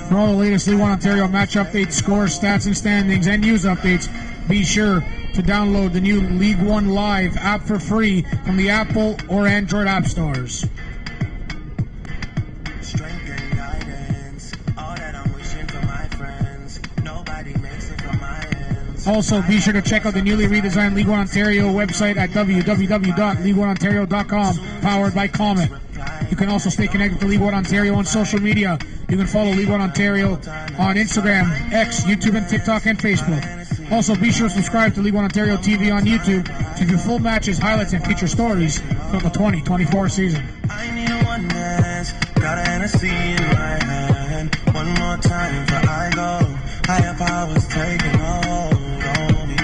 For all the latest League One Ontario match updates, scores, stats, and standings, and news updates, be sure to download the new League One Live app for free from the Apple or Android app stores. Strength and guidance, all that I'm wishing for my friends. Nobody makes it from my ends. Also, be sure to check out the newly redesigned League One Ontario website at www.league1ontario.com, powered by Comet. You can also stay connected to League One Ontario on social media. You can follow League One Ontario on Instagram, X, YouTube, and TikTok, and Facebook. Also, be sure to subscribe to League One Ontario TV on YouTube to view full matches, highlights, and feature stories for the 2024 season. I need a one dance, got a Hennessy in my hand. One more time before I go. Higher powers taking hold on me.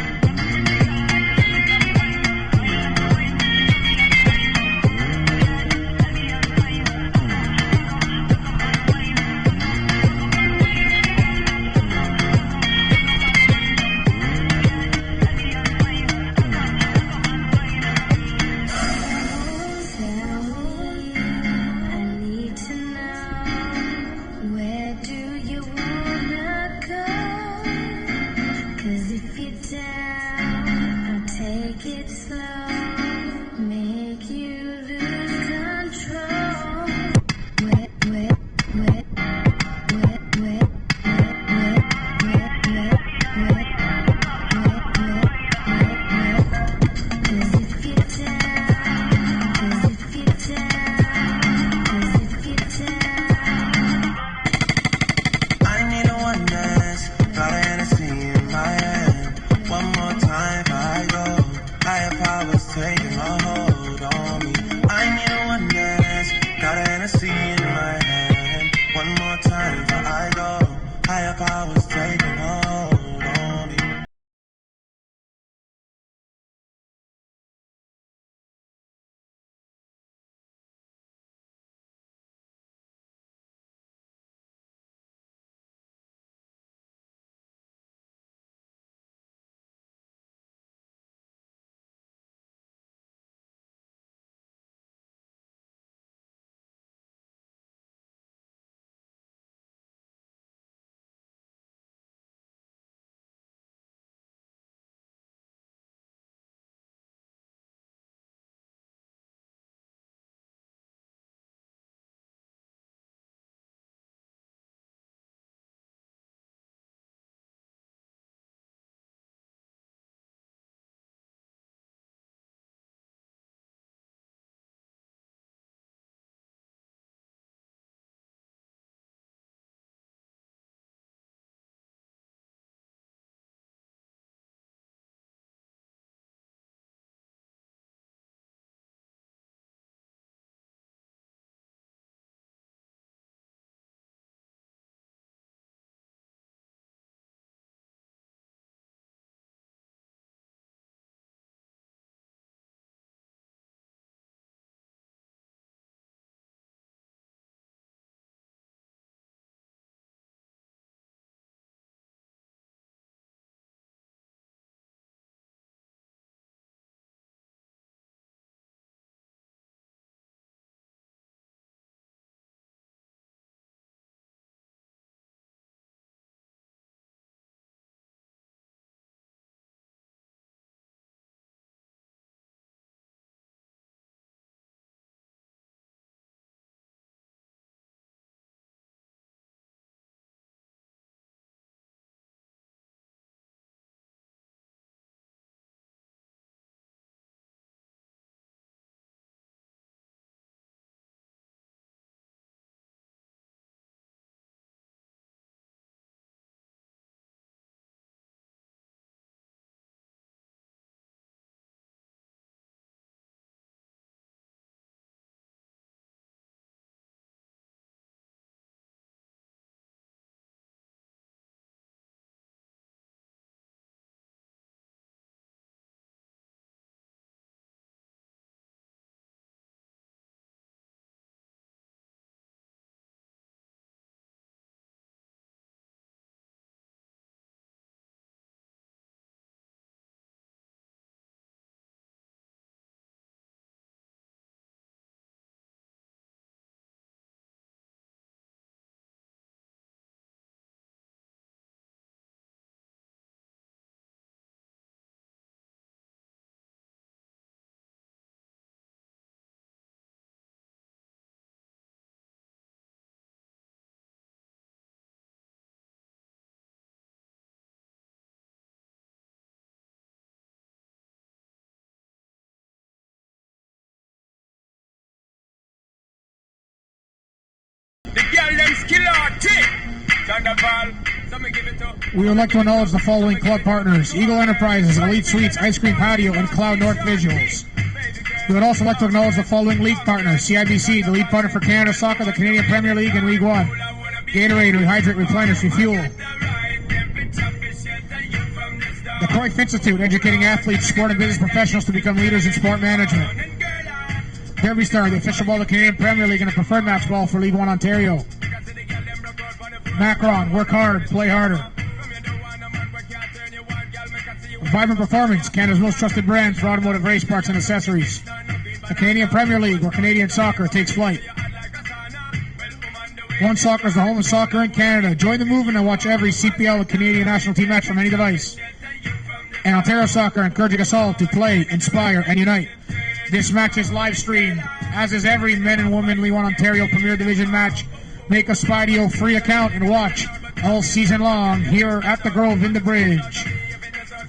We would like to acknowledge the following club partners: Eagle Enterprises, Elite Suites, Ice Cream Patio, and Cloud North Visuals. We would also like to acknowledge the following league partners: CIBC, the lead partner for Canada Soccer, the Canadian Premier League, and League One. Gatorade, Rehydrate, Replenish, Refuel. The Cruyff Institute, educating athletes, sport and business professionals to become leaders in sport management. Derby Star, the official ball of the Canadian Premier League and a preferred match ball for League One Ontario. Macron, work hard, play harder. Vibrant Performance, Canada's most trusted brand for automotive race parts and accessories. The Canadian Premier League, where Canadian soccer takes flight. One Soccer is the home of soccer in Canada. Join the movement and watch every CPL and Canadian national team match from any device. And Ontario Soccer, encouraging us all to play, inspire, and unite. This match is live streamed, as is every men and women League One Ontario Premier Division match. Make a Spideo free account and watch all season long here at the Grove in the Bridge.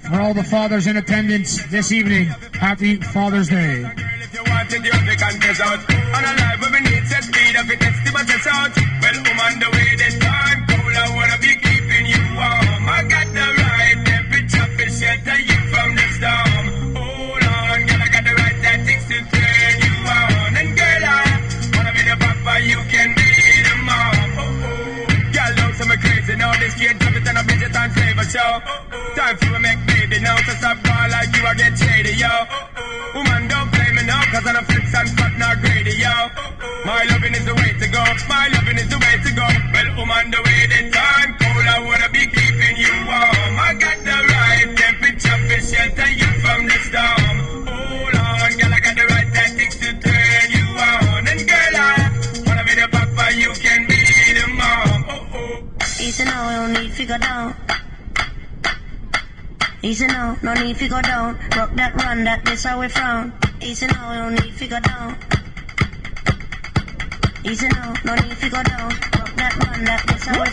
For all the fathers in attendance this evening, happy Father's Day. If you want it, you have to contest out. On a live where we need set speed, if it gets the budget out. Well, I'm on the way this time. Cool, I wanna be keeping you warm. I got the right temperature to shelter you from the storm. Hold on, girl, I got the right tactics to turn you on. And girl, I wanna be the papa, you can be the mom. Girl, don't say me crazy now. This kid drop it and a budget and flavor show. Time for me make baby now. To stop ball like you, I get shady, yo. Woman, don't blame me now, cause I'm a fix and fat, not greedy, yo. My loving is the way to go. My loving is the way to go. Well, woman, the way the time cold, I wanna be keeping you warm. I got the right temperature to shelter you from the storm. Hold on, girl, I got the right tactics to turn you on. And girl, I wanna be the papa, you can be the mom. Easy now, no need to go down. Easy now, no need to go down. Rock that run, that this how we frown. Easy now, no need to go down. Easy now, no need to go down. Rock that run, that this how we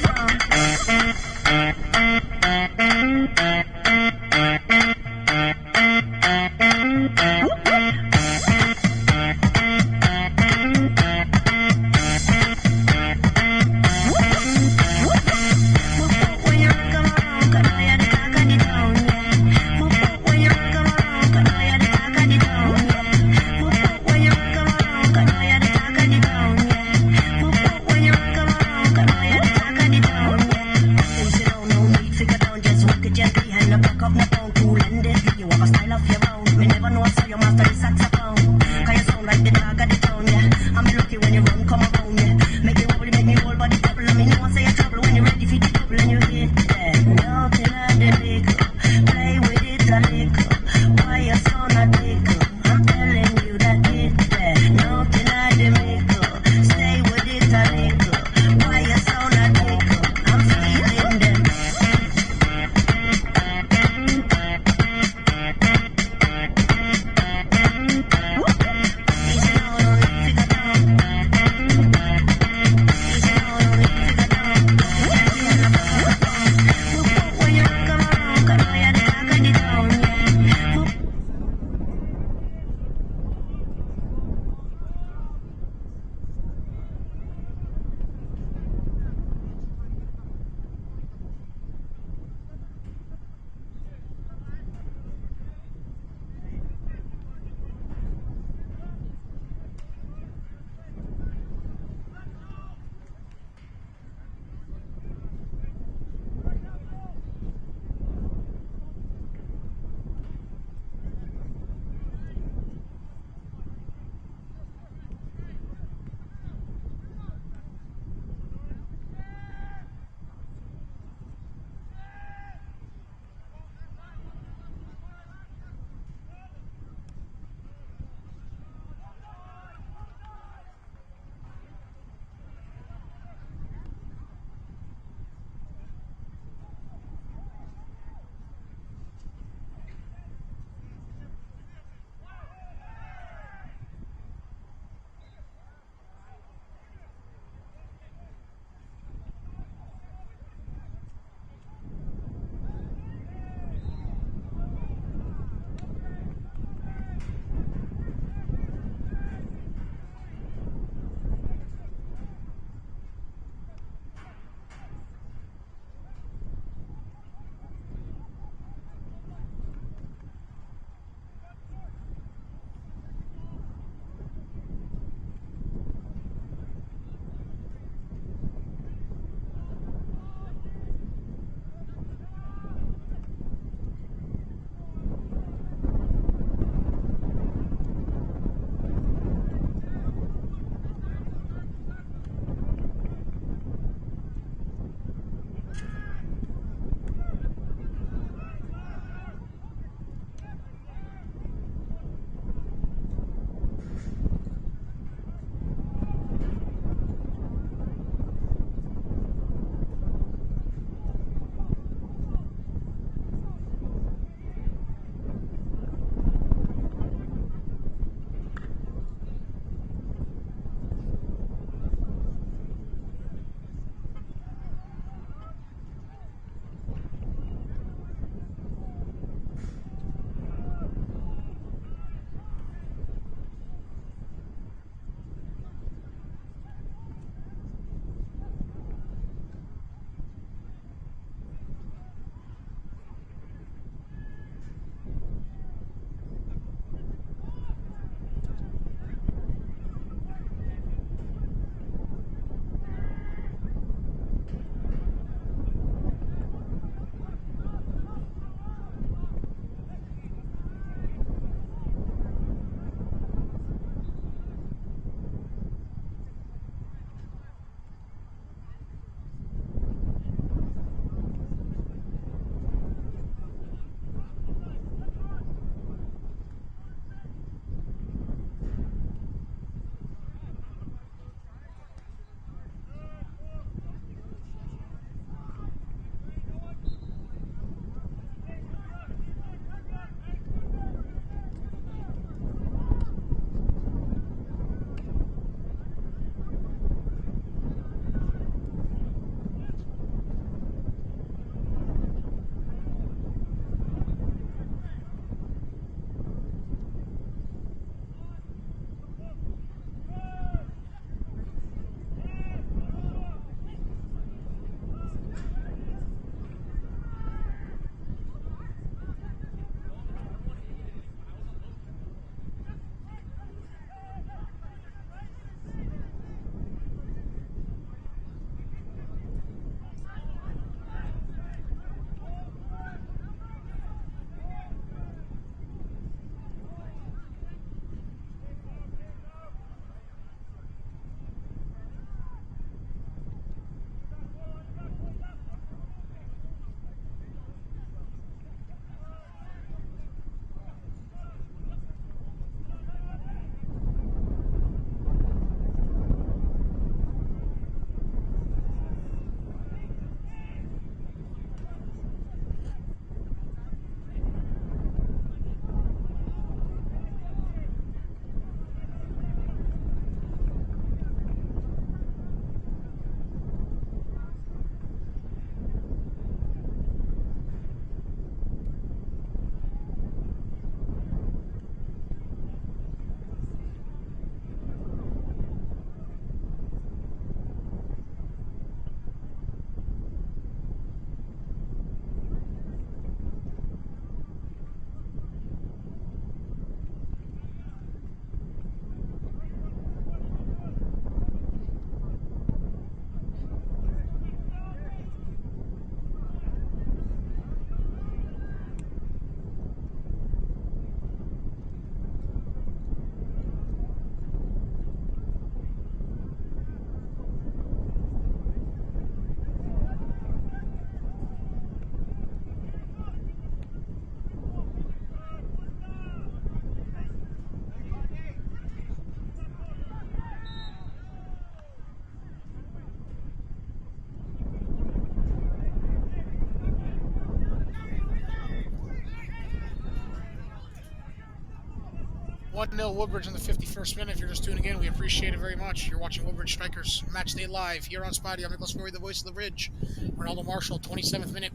1-0 Woodbridge in the 51st minute. If you're just tuning in, we appreciate it very much. You're watching Woodbridge Strikers Match Day Live here on Spidey. I'm Nicholas Murray, the voice of the bridge. Ronaldo Marshall, 27th minute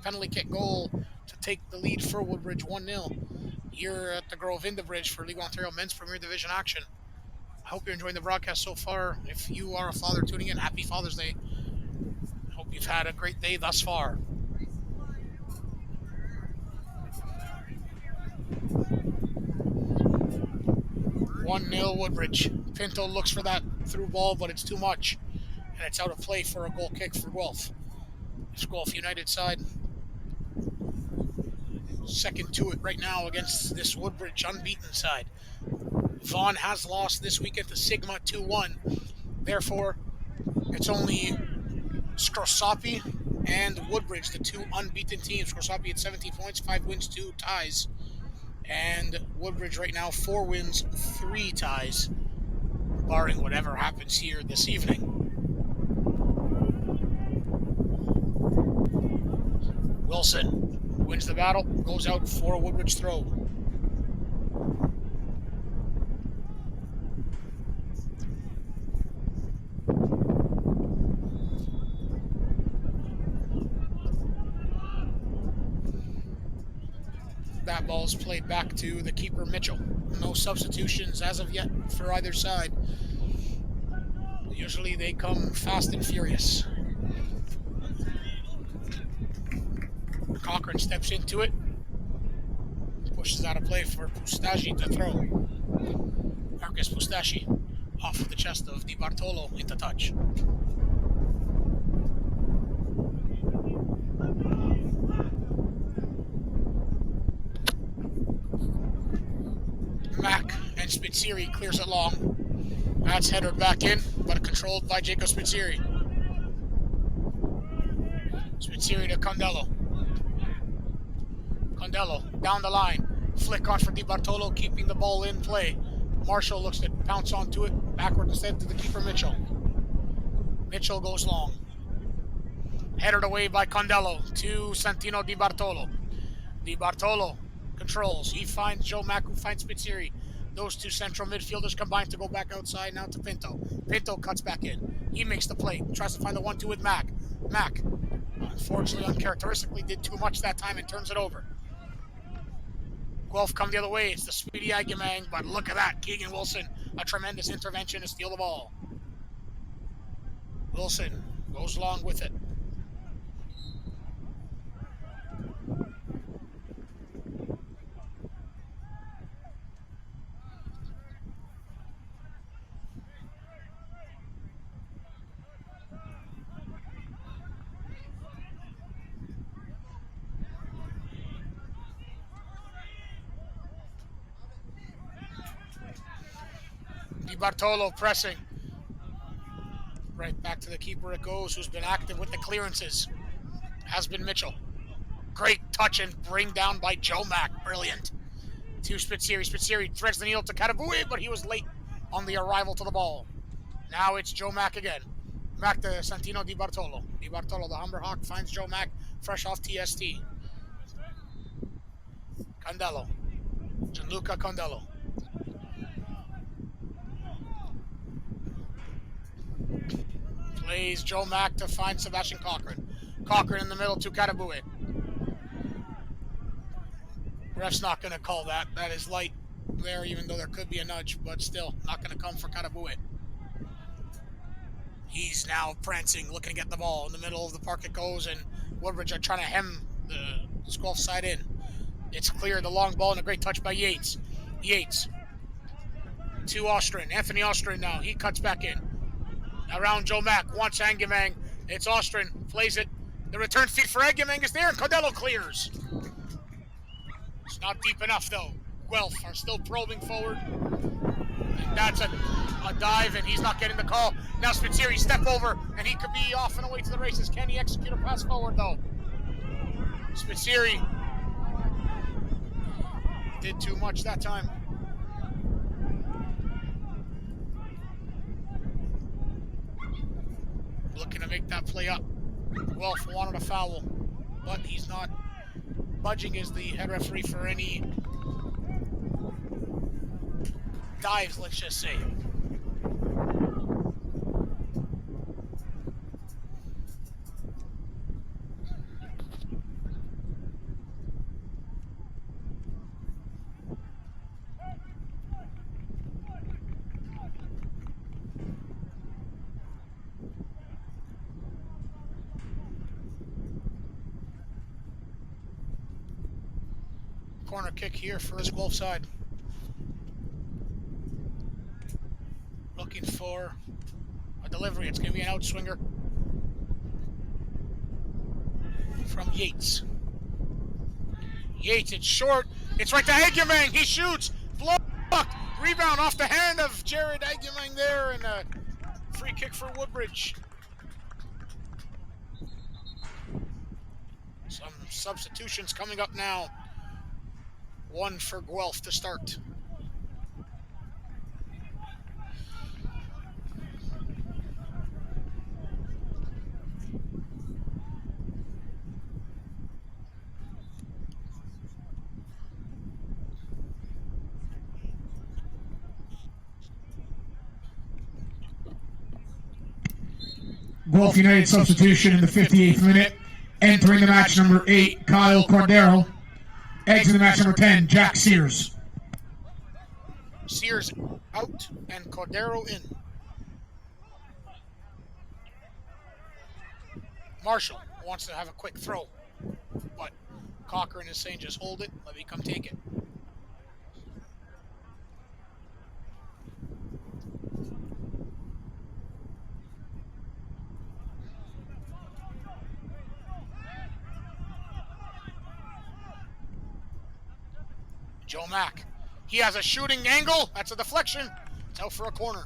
penalty kick goal to take the lead for Woodbridge 1-0. Here at the Grove in the Bridge for League Ontario Men's Premier Division action. I hope you're enjoying the broadcast so far. If you are a father tuning in, happy Father's Day. I hope you've had a great day thus far. "1-0 Woodbridge. Pinto looks for that through ball, but it's too much. And it's out of play for a goal kick for Guelph. It's Guelph United side. Second to it right now against this Woodbridge unbeaten side. Vaughan has lost this weekend to Sigma 2-1. Therefore, it's only Scrosapi and Woodbridge, the two unbeaten teams. Scrosapi at 17 points, 5 wins, 2 ties. And Woodbridge right now, 4 wins, 3 ties, barring whatever happens here this evening. Wilson wins the battle, goes out for a Woodbridge throw. That ball's played back to the keeper, Mitchell. No substitutions as of yet for either side. Usually they come fast and furious. Cochran steps into it. Pushes out of play for Pustashi to throw. Marcus Pustashi off of the chest of Di Bartolo into touch. Mack and Spitzeri clears it long. That's headed back in, but controlled by Jacob Spitzeri. Spitzeri to Condello. Condello down the line. Flick on for Di Bartolo, keeping the ball in play. Marshall looks to pounce onto it. Backward instead to the keeper, Mitchell. Mitchell goes long. Headed away by Condello to Santino Di Bartolo. Di Bartolo controls. He finds Joe Mack, who finds Spitzeri. Those two central midfielders combine to go back outside now to Pinto. Pinto cuts back in. He makes the play. Tries to find the 1-2 with Mack. Mack, unfortunately, uncharacteristically, did too much that time and turns it over. Guelph come the other way. It's the speedy Aguimang, but look at that. Keegan Wilson, a tremendous intervention to steal the ball. Wilson goes along with it. Di Bartolo pressing. Right back to the keeper it goes, who's been active with the clearances. Has been Mitchell. Great touch and bring down by Joe Mack. Brilliant. To Spitzeri. Spitzeri threads the needle to Katabui, but he was late on the arrival to the ball. Now it's Joe Mack again. Back to Santino Di Bartolo. Di Bartolo, the Humber Hawk, finds Joe Mack fresh off TST. Condello. Gianluca Condello. Plays Joe Mack to find Sebastian Cochran. Cochran in the middle to Katabue. Ref's not going to call that. That is light there, even though there could be a nudge, but still not going to come for Katabue. He's now prancing, looking to get the ball. In the middle of the park it goes, and Woodbridge are trying to hem the Guelph side in. It's clear, the long ball, and a great touch by Yates. Yates to Ostrin. Anthony Ostrin now. He cuts back in. Around Joe Mack, wants Aguimang. It's Ostrin, plays it. The return feed for Aguimang is there, and Condello clears. It's not deep enough, though. Guelph are still probing forward. And that's a dive, and he's not getting the call. Now Spitzeri step over, and he could be off and away to the races. Can he execute a pass forward, though? Spitzeri did too much that time. Looking to make that play up. Guelph wanted a foul, but he's not budging as the head referee for any dives, let's just say. Corner kick here for his Guelph side. Looking for a delivery. It's going to be an outswinger from Yates. Yates, it's short. It's right to Agumang. He shoots. Blocked. Rebound off the hand of Jared Agumang there, and a free kick for Woodbridge. Some substitutions coming up now. One for Guelph to start. Guelph United substitution in the 58th minute. Entering the match, number 8, Kyle Cordero. Exiting the match, number 10, Jack Sears. Sears out and Cordero in. Marshall wants to have a quick throw, but Cochran is saying just hold it, let me come take it. Joe Mack. He has a shooting angle. That's a deflection. It's out for a corner.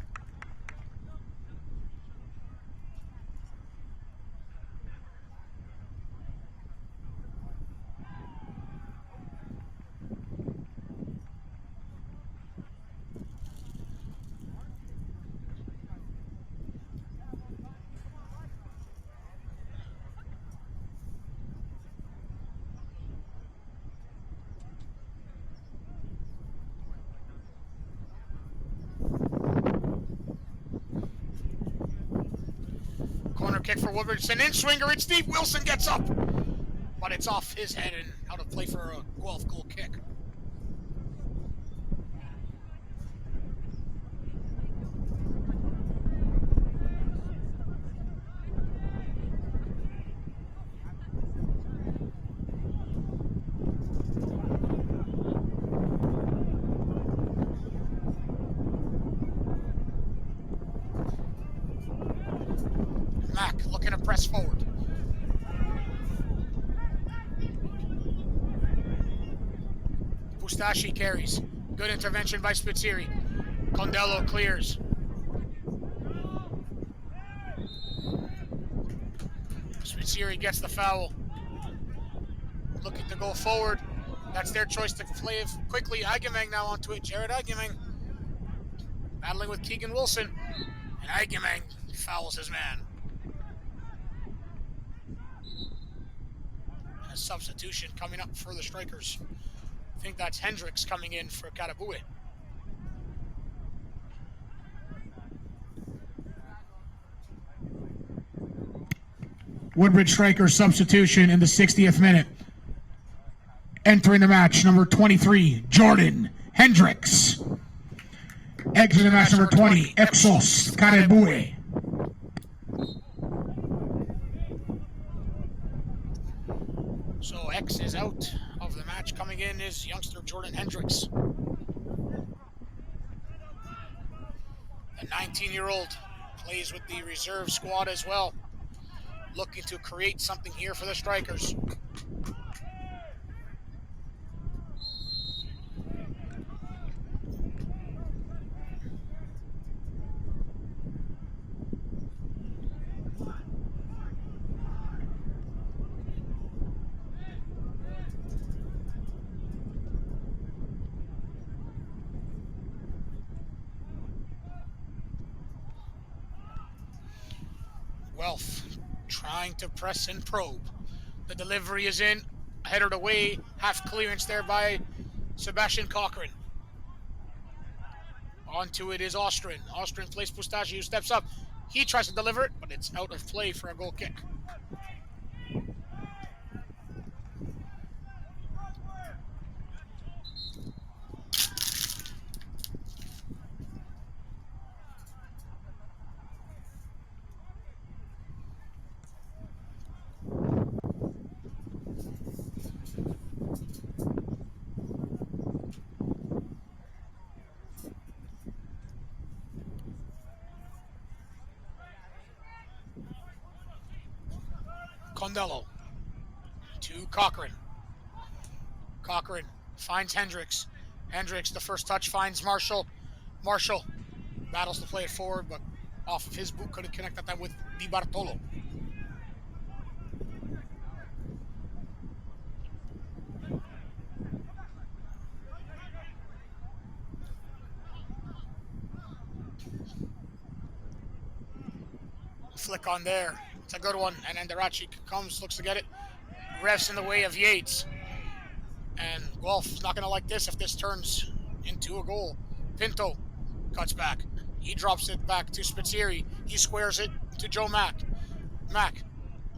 Corner kick for Woodbridge. It's an in-swinger. It's deep. Wilson gets up. But it's off his head and out of play for a Guelph goal kick. Mack looking to press forward. Bustashi carries. Good intervention by Spitzeri. Condello clears. Spitzeri gets the foul. Looking to go forward. That's their choice to play it quickly. Agumang now onto it. Jared Agumang battling with Keegan Wilson. And Agumang fouls his man. Substitution coming up for the Strikers. I think that's Hendricks coming in for Karabue. Woodbridge Strikers substitution in the 60th minute. Entering the match, number 23, Jordan Hendricks. Exiting the match, number 20, Exos Karabue. So X is out of the match. Coming in is youngster Jordan Hendricks. The 19-year-old plays with the reserve squad as well. Looking to create something here for the Strikers. Guelph trying to press and probe. The delivery is in, headed away, half clearance there by Sebastian Cochran. Onto it is Austrian. Austrian plays Pustaji, who steps up. He tries to deliver it, but it's out of play for a goal kick. Condello to Cochran. Cochran finds Hendricks. Hendricks, the first touch, finds Marshall. Marshall battles to play it forward, but off of his boot, couldn't connect that time with Di Bartolo. Flick on there. It's a good one. And then Derachi comes, looks to get it. Refs in the way of Yates. And Guelph's not going to like this if this turns into a goal. Pinto cuts back. He drops it back to Spitzieri. He squares it to Joe Mack. Mack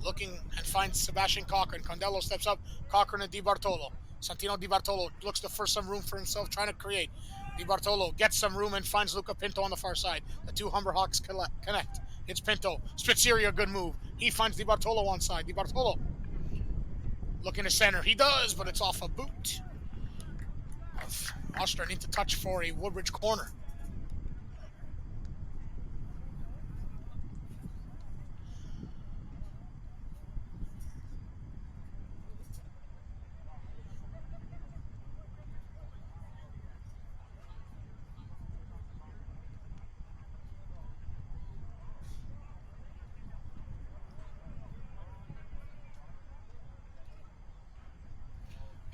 looking and finds Sebastian Cochran. Condello steps up. Cochran and Di Bartolo. Santino Di Bartolo looks for some room for himself, trying to create. Di Bartolo gets some room and finds Luca Pinto on the far side. The two Humber Hawks connect. It's Pinto. Spitzieri, a good move. He finds Di Bartolo on side. Di Bartolo looking to center. He does, but it's off a boot. Oster need to touch for a Woodbridge corner.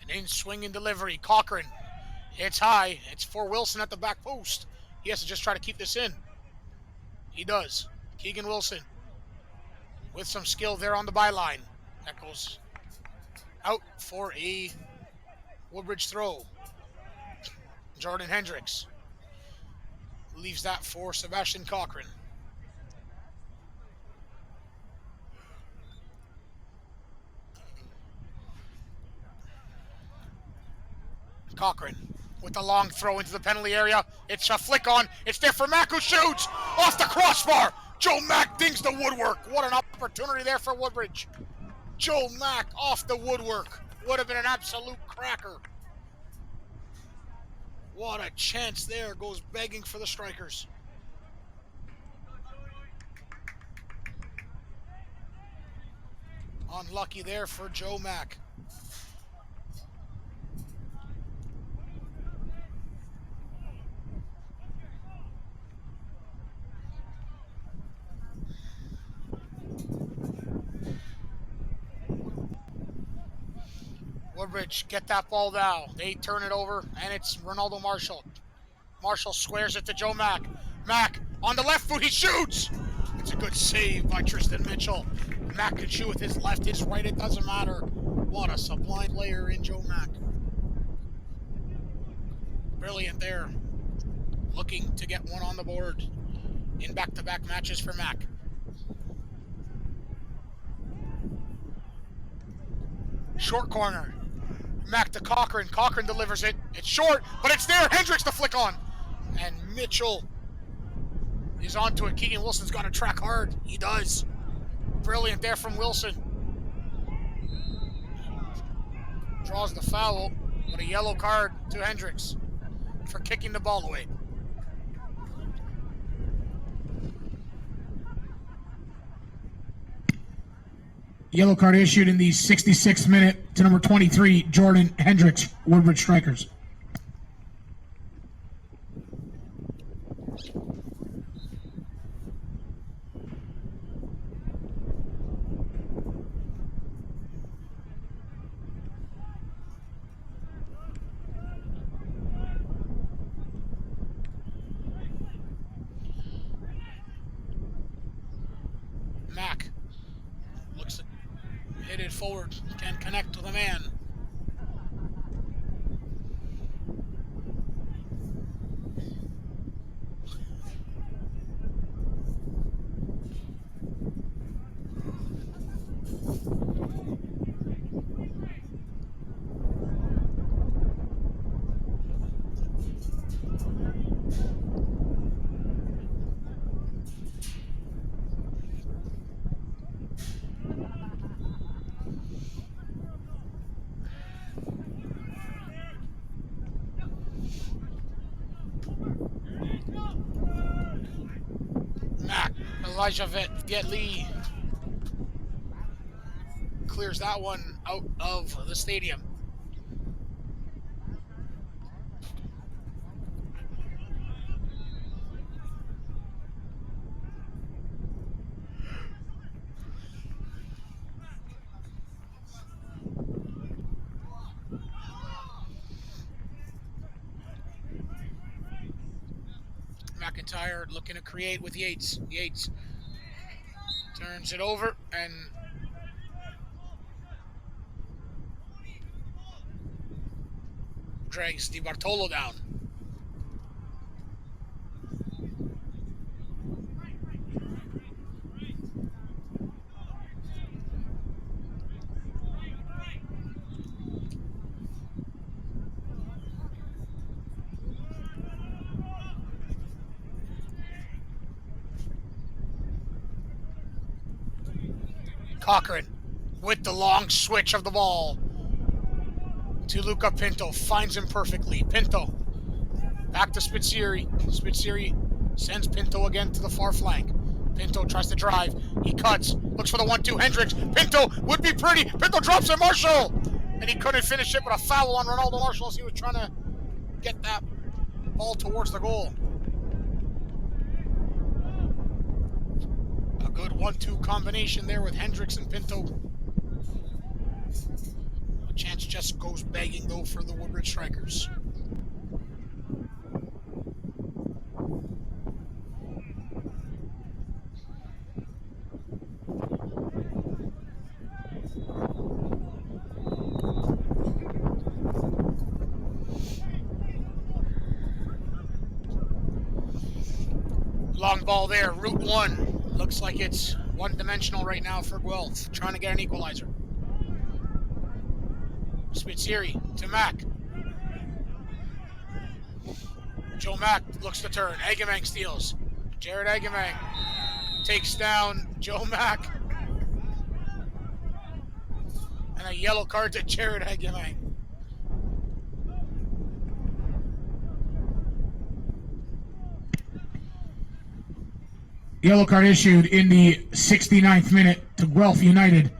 An in swing and delivery. Cochran. It's high. It's for Wilson at the back post. He has to just try to keep this in. He does. Keegan Wilson with some skill there on the byline. That goes out for a Woodbridge throw. Jordan Hendricks leaves that for Sebastian Cochran. Cochran with the long throw into the penalty area. It's a flick on. It's there for Mack, who shoots off the crossbar. Joe Mack dings the woodwork. What an opportunity there for Woodbridge. Joe Mack off the woodwork. Would have been an absolute cracker. What a chance there. Goes begging for the strikers. Unlucky there for Joe Mack. Woodbridge get that ball now. They turn it over, and it's Ronaldo Marshall. Marshall squares it to Joe Mack. Mack on the left foot, he shoots! It's a good save by Tristan Mitchell. Mack can shoot with his left, his right, it doesn't matter. What a sublime player in Joe Mack. Brilliant there. Looking to get one on the board in back-to-back matches for Mack. Short corner. Mack to Cochran. Cochran delivers it. It's short, but it's there. Hendricks the flick on. And Mitchell is onto it. Keegan Wilson's got to track hard. He does. Brilliant there from Wilson. Draws the foul, but a yellow card to Hendricks for kicking the ball away. Yellow card issued in the 66th minute to number 23, Jordan Hendricks, Woodbridge Strikers. Mack looks hit it forward, can connect to the man. Elijah Viet Lee clears that one out of the stadium. McIntyre looking to create with Yates. Yates turns it over and drags Di Bartolo down. Cochran with the long switch of the ball to Luca Pinto. Finds him perfectly. Pinto back to Spitzieri. Spitzieri sends Pinto again to the far flank. Pinto tries to drive. He cuts. Looks for the 1-2. Hendricks. Pinto would be pretty. Pinto drops it. Marshall. And he couldn't finish it, but a foul on Ronaldo Marshall as he was trying to get that ball towards the goal. A good 1-2 combination there with Hendricks and Pinto. A chance just goes begging, though, for the Woodbridge Strikers. Long ball there, Route 1. Looks like it's one-dimensional right now for Guelph, trying to get an equalizer. Spitzieri to Mack. Joe Mack looks to turn. Egemang steals. Jared Egemang takes down Joe Mack. And a yellow card to Jared Egemang. Yellow card issued in the 69th minute to Guelph United.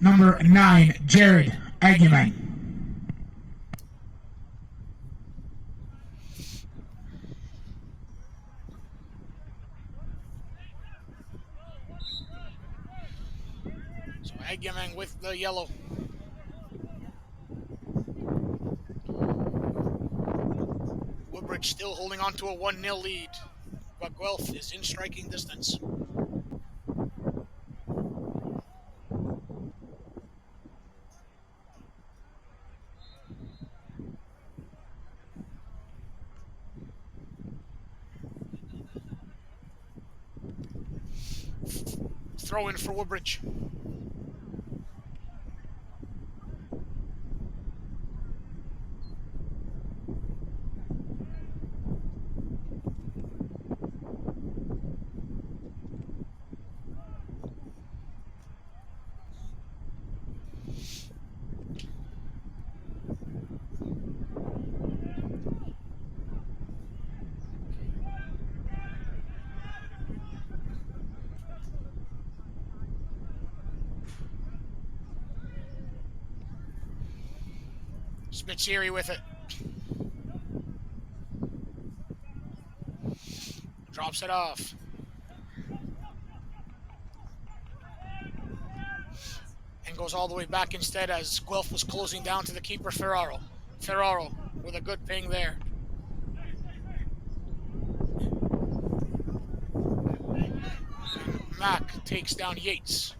Number 9, Jared Aguiman. So Aguiman with the yellow. Woodbridge still holding on to a 1-0 lead. But Guelph is in striking distance. Throw in for Woodbridge. Spitzieri with it. Drops it off. And goes all the way back instead as Guelph was closing down to the keeper, Ferraro. Ferraro with a good ping there. Mack takes down Yates.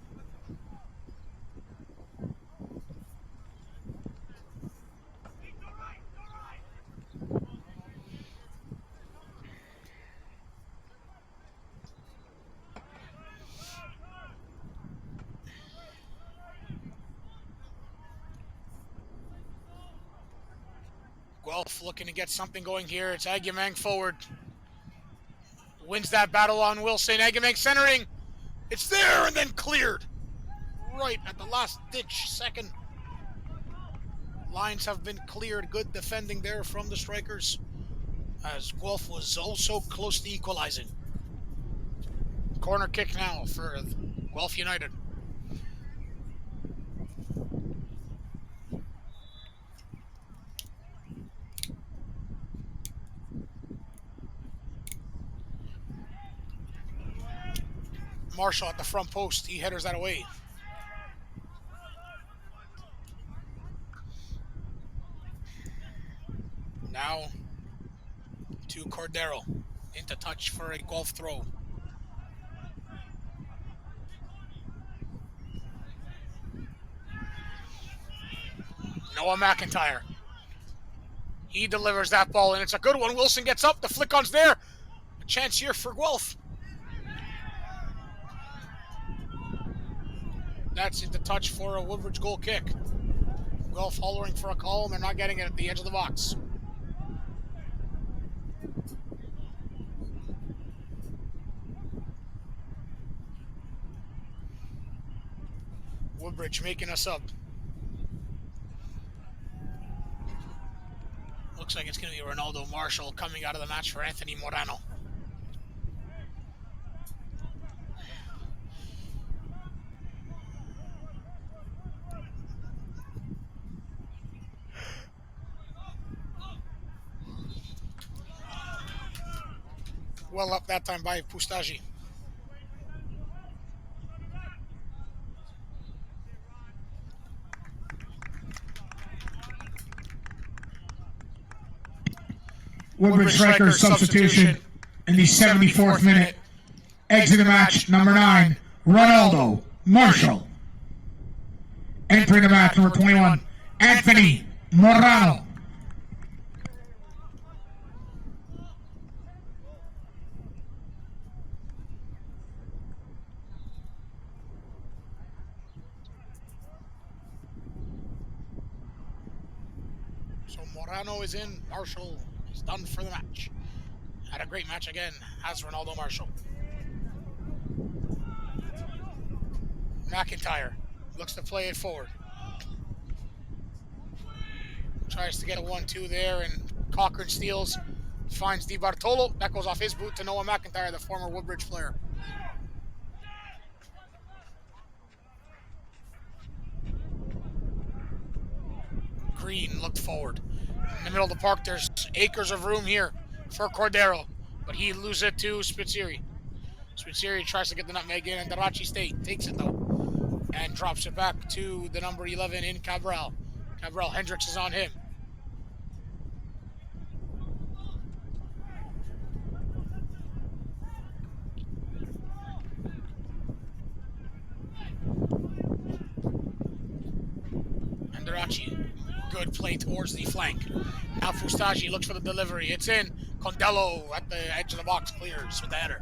Guelph looking to get something going here. It's Aguiman forward. Wins that battle on Wilson. Aguiman centering. It's there and then cleared. Right at the last ditch second. Lines have been cleared. Good defending there from the Strikers, as Guelph was also close to equalizing. Corner kick now for Guelph United. Marshall at the front post. He headers that away. Now to Cordero. Into touch for a Guelph throw. Noah McIntyre. He delivers that ball, and it's a good one. Wilson gets up. The flick-on's there. A chance here for Guelph. That's into touch for a Woodbridge goal kick. Guelph hollering for a call, and they're not getting it at the edge of the box. Woodbridge making us up. Looks like it's going to be Ronaldo Marshall coming out of the match for Anthony Morano. Well up that time by Pustaji. Woodbridge striker substitution in the 74th minute. Exit the match, number 9, Ronaldo Marshall. Entering the match, number 21, Anthony Morano. So Morano is in, Marshall is done for the match. Had a great match again, has Ronaldo Marshall. McIntyre looks to play it forward. Tries to get a 1-2 there, and Cochran steals, finds Di Bartolo. That goes off his boot to Noah McIntyre, the former Woodbridge player. Green looked forward. In the middle of the park, there's acres of room here for Cordero, but he loses it to Spitzeri. Spitzeri tries to get the nutmeg in, and Darachi State takes it though, and drops it back to the number 11 in Cabral. Cabral, Hendricks is on him. And Darachi, good play towards the flank. Now Fustaji looks for the delivery. It's in. Condello at the edge of the box clears with the header.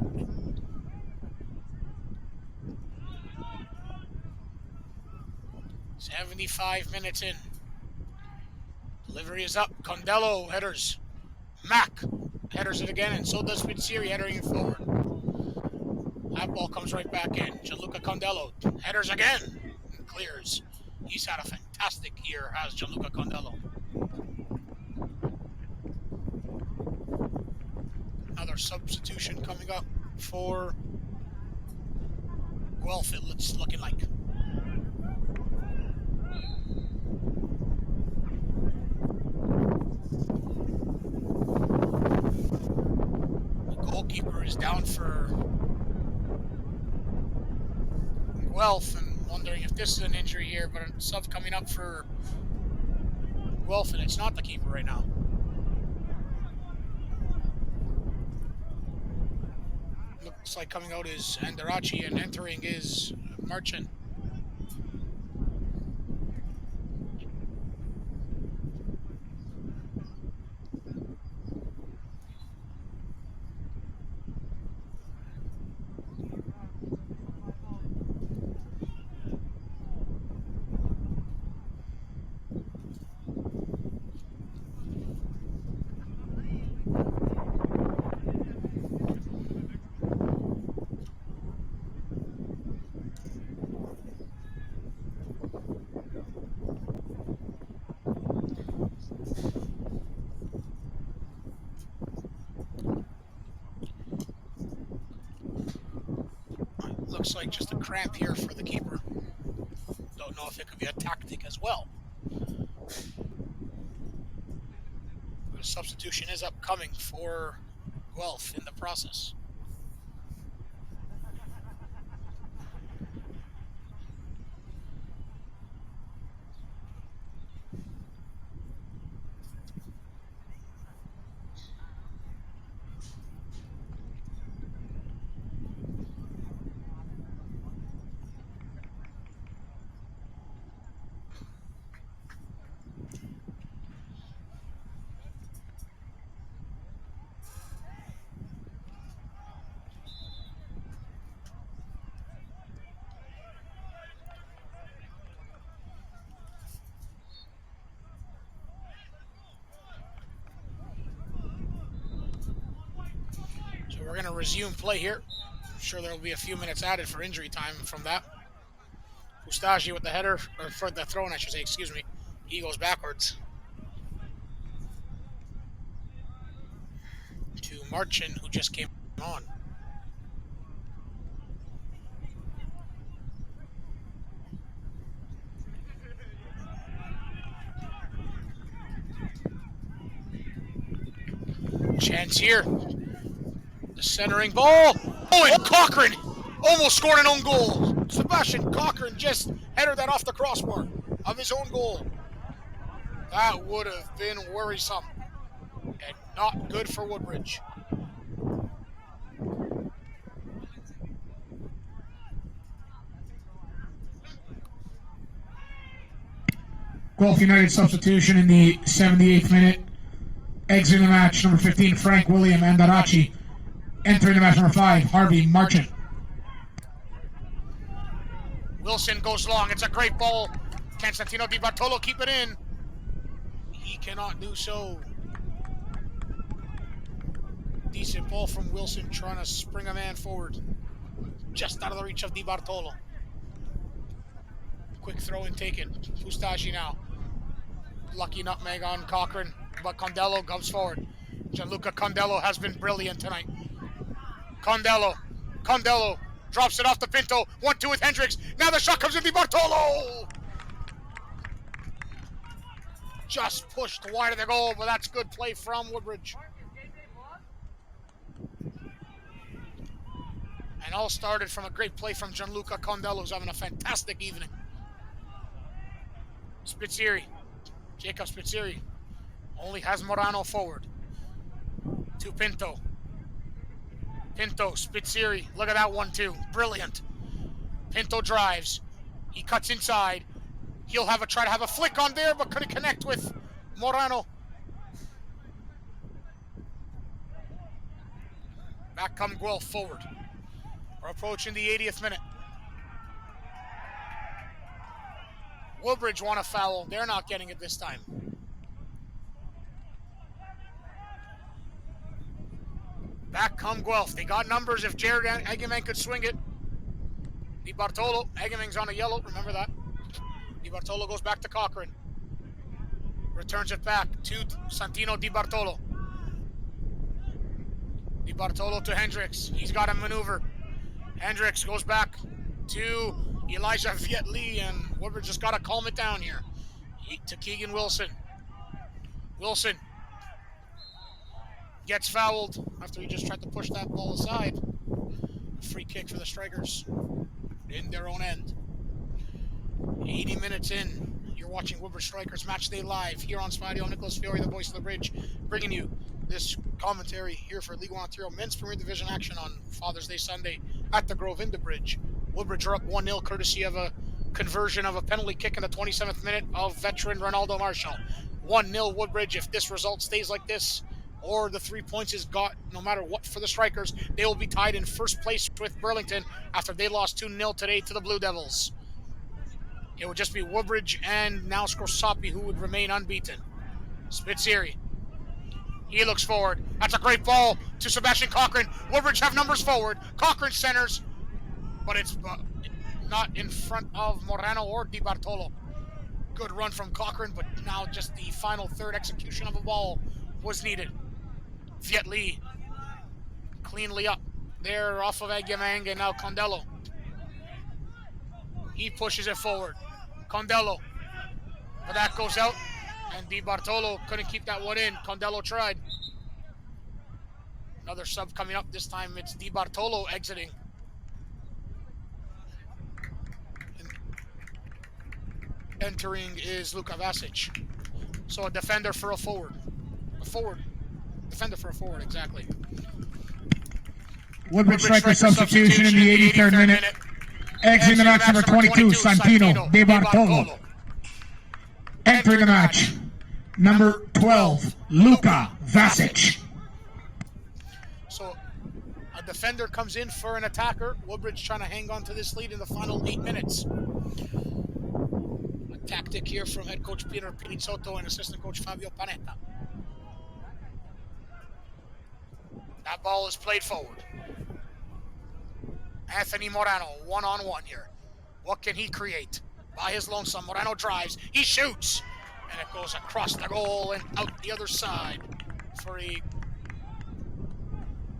"75 minutes in. Delivery is up. Condello headers. Mack headers it again, and so does Spitzeri headering it forward. That ball comes right back in. Gianluca Condello headers again and clears. He's had a fantastic year, has Gianluca Condello. Another substitution coming up for Guelph, it's looking like. The goalkeeper is down for Guelph, and wondering if this is an injury here, but a sub coming up for Guelph, and it's not the keeper right now. Looks like coming out is Andarachi and entering is Marchand. Looks like just a cramp here for the keeper. Don't know if it could be a tactic as well. The substitution is upcoming for Guelph in the process. We're going to resume play here. I'm sure there will be a few minutes added for injury time from that. Ustaji with the header, or for the throw-in, I should say, excuse me. He goes backwards to Marchand, who just came on. Chance here. The centering ball. Oh, and Cochran almost scored an own goal. Sebastian Cochran just headed that off the crossbar of his own goal. That would have been worrisome and not good for Woodbridge. Guelph United substitution in the 78th minute. Exiting the match, number 15, Frank William Andarachi. Entering the match, number 5, Harvey Marchand. Wilson goes long. It's a great ball. Can Santino Di Bartolo keep it in? He cannot do so. Decent ball from Wilson, trying to spring a man forward. Just out of the reach of Di Bartolo. Quick throw in taken. Fustaji now. Lucky nutmeg on Cochran, but Condello comes forward. Gianluca Condello has been brilliant tonight. Condello drops it off to Pinto. 1-2 with Hendricks. Now the shot comes in Di Bartolo. Just pushed wide of the goal, but that's good play from Woodbridge. And all started from a great play from Gianluca Condello, who's having a fantastic evening. Jacob Spitzieri only has Morano forward. To Pinto, Spitzieri, look at that 1-2, brilliant. Pinto drives, he cuts inside. He'll try to have a flick on there, but couldn't connect with Morano. Back come Guelph forward. We're approaching the 80th minute. Woodbridge want a foul. They're not getting it this time. Back come Guelph. They got numbers if Jared Egeman could swing it. Di Bartolo. Egeman's on a yellow. Remember that. Di Bartolo goes back to Cochran. Returns it back to Santino Di Bartolo. Di Bartolo to Hendricks. He's got a maneuver. Hendricks goes back to Elijah Vietli, and Woodbridge just got to calm it down here. To Keegan Wilson. Wilson gets fouled after he just tried to push that ball aside. Free kick for the Strikers in their own end. 80 minutes in, you're watching Woodbridge Strikers Match Day Live here on Spidey. Nicholas Fiore, the voice of the bridge, bringing you this commentary here for League One Ontario Men's Premier Division action on Father's Day Sunday at the Grove in the Bridge. Woodbridge are up 1-0 courtesy of a conversion of a penalty kick in the 27th minute of veteran Ronaldo Marshall. 1-0 Woodbridge. If this result stays like this, or the 3 points is got no matter what for the Strikers, they will be tied in first place with Burlington after they lost 2-0 today to the Blue Devils. It would just be Woodbridge and now Scrosapi who would remain unbeaten. Spitzieri. He looks forward. That's a great ball to Sebastian Cochran. Woodbridge have numbers forward. Cochran centers, but it's not in front of Morano or Di Bartolo. Good run from Cochran, but now just the final third execution of a ball was needed. Viet Lee cleanly up there off of Agyamang, and now Condello He pushes it forward. Condello. But that goes out. And Di Bartolo couldn't keep that one in. Condello tried. Another sub coming up. This time it's Di Bartolo exiting. And entering is Luka Vasic. So a defender for a forward. A forward. Defender for a forward, exactly. Woodbridge striker substitution in the 83rd minute. Exiting the match, number 22, Santino De Bartolo. Entering the match, number 12, Luka Vasic. So a defender comes in for an attacker. Woodbridge trying to hang on to this lead in the final 8 minutes. A tactic here from head coach Peter Pinizzotto and assistant coach Fabio Panetta. That ball is played forward. Anthony Morano, one-on-one here. What can he create? By his lonesome, Morano drives. He shoots. And it goes across the goal and out the other side for a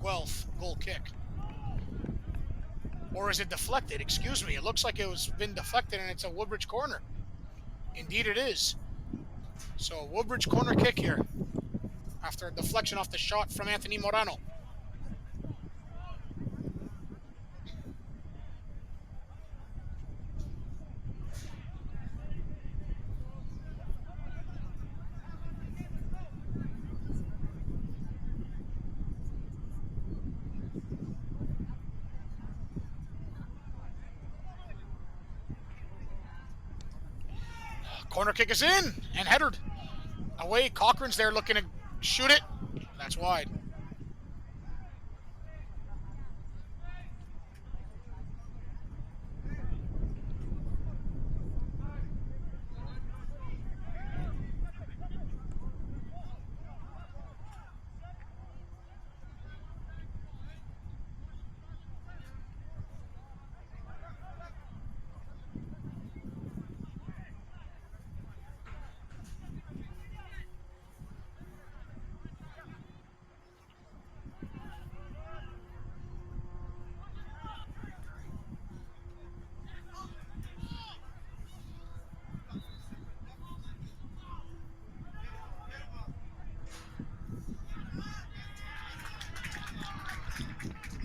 Guelph goal kick. Or is it deflected? Excuse me. It looks like it was been deflected and it's a Woodbridge corner. Indeed it is. So Woodbridge corner kick here after a deflection off the shot from Anthony Morano. Corner kick is in and headed away. Cochran's there looking to shoot it. That's wide.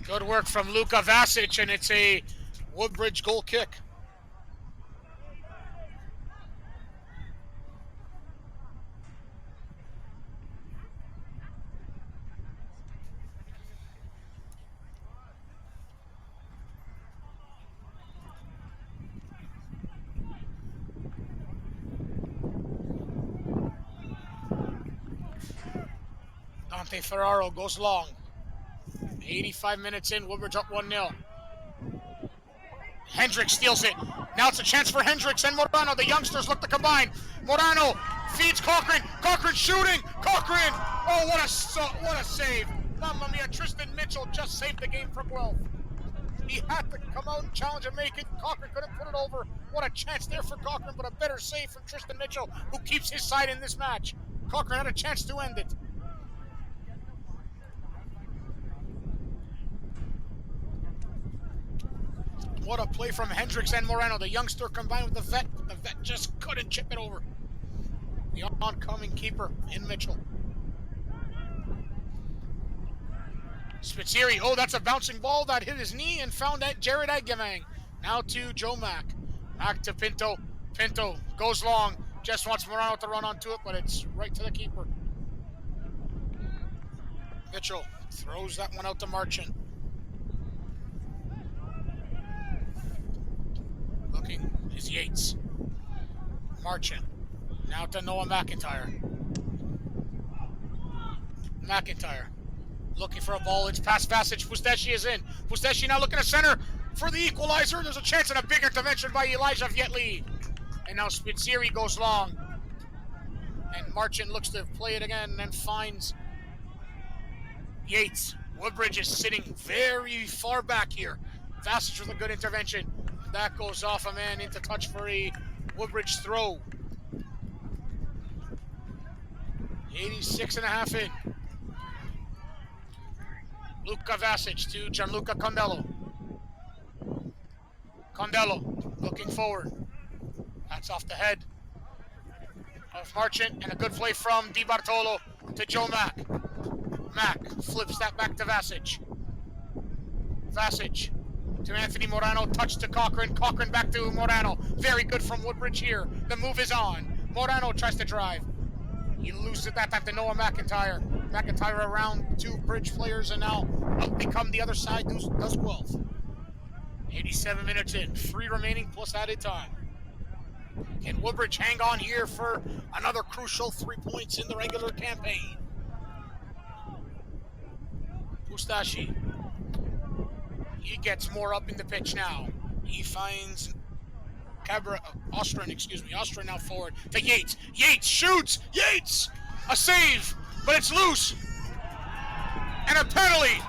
Good work from Luka Vasic, and it's a Woodbridge goal kick. Dante Ferraro goes long. 85 minutes in, Woodbridge up 1-0. Hendricks steals it. Now it's a chance for Hendricks and Morano. The youngsters look to combine. Morano feeds Cochran. Cochran shooting. Cochran! Oh, what a save. Mamma mia, Tristan Mitchell just saved the game for Guelph. He had to come out and challenge and make it. Cochran couldn't put it over. What a chance there for Cochran, but a better save from Tristan Mitchell, who keeps his side in this match. Cochran had a chance to end it. What a play from Hendricks and Morano. The youngster combined with the vet. The vet just couldn't chip it over. The oncoming keeper in Mitchell. Spitzieri. Oh, that's a bouncing ball that hit his knee and found that Jared Agavang. Now to Joe Mack. Mack to Pinto. Pinto goes long. Just wants Morano to run onto it, but it's right to the keeper. Mitchell throws that one out to Marchand. Looking is Yates. Marchand. Now to Noah McIntyre. McIntyre. Looking for a ball. It's past Vasic. Pusteshi is in. Pusteshi now looking to center for the equalizer. There's a chance and a big intervention by Elijah Vietli. And now Spitzieri goes long. And Marchand looks to play it again and finds Yates. Woodbridge is sitting very far back here. Vasic with a good intervention. That goes off a man into touch for a Woodbridge throw. 86.5 in. Luka Vasic to Gianluca Condello. Condello looking forward. That's off the head of Marchant, and a good play from Di Bartolo to Joe Mack. Mack flips that back to Vasic. Vasic to Anthony Morano, touch to Cochran. Cochran back to Morano. Very good from Woodbridge here. The move is on. Morano tries to drive. He loses at that time to Noah McIntyre. McIntyre around two Bridge players, and now out they come the other side, does Guelph. 87 minutes in, 3 remaining plus added time. Can Woodbridge hang on here for another crucial 3 points in the regular campaign? Pustashi. He gets more up in the pitch now. He finds Ostrin now forward to Yates. Yates shoots! Yates! A save, but it's loose. And a penalty.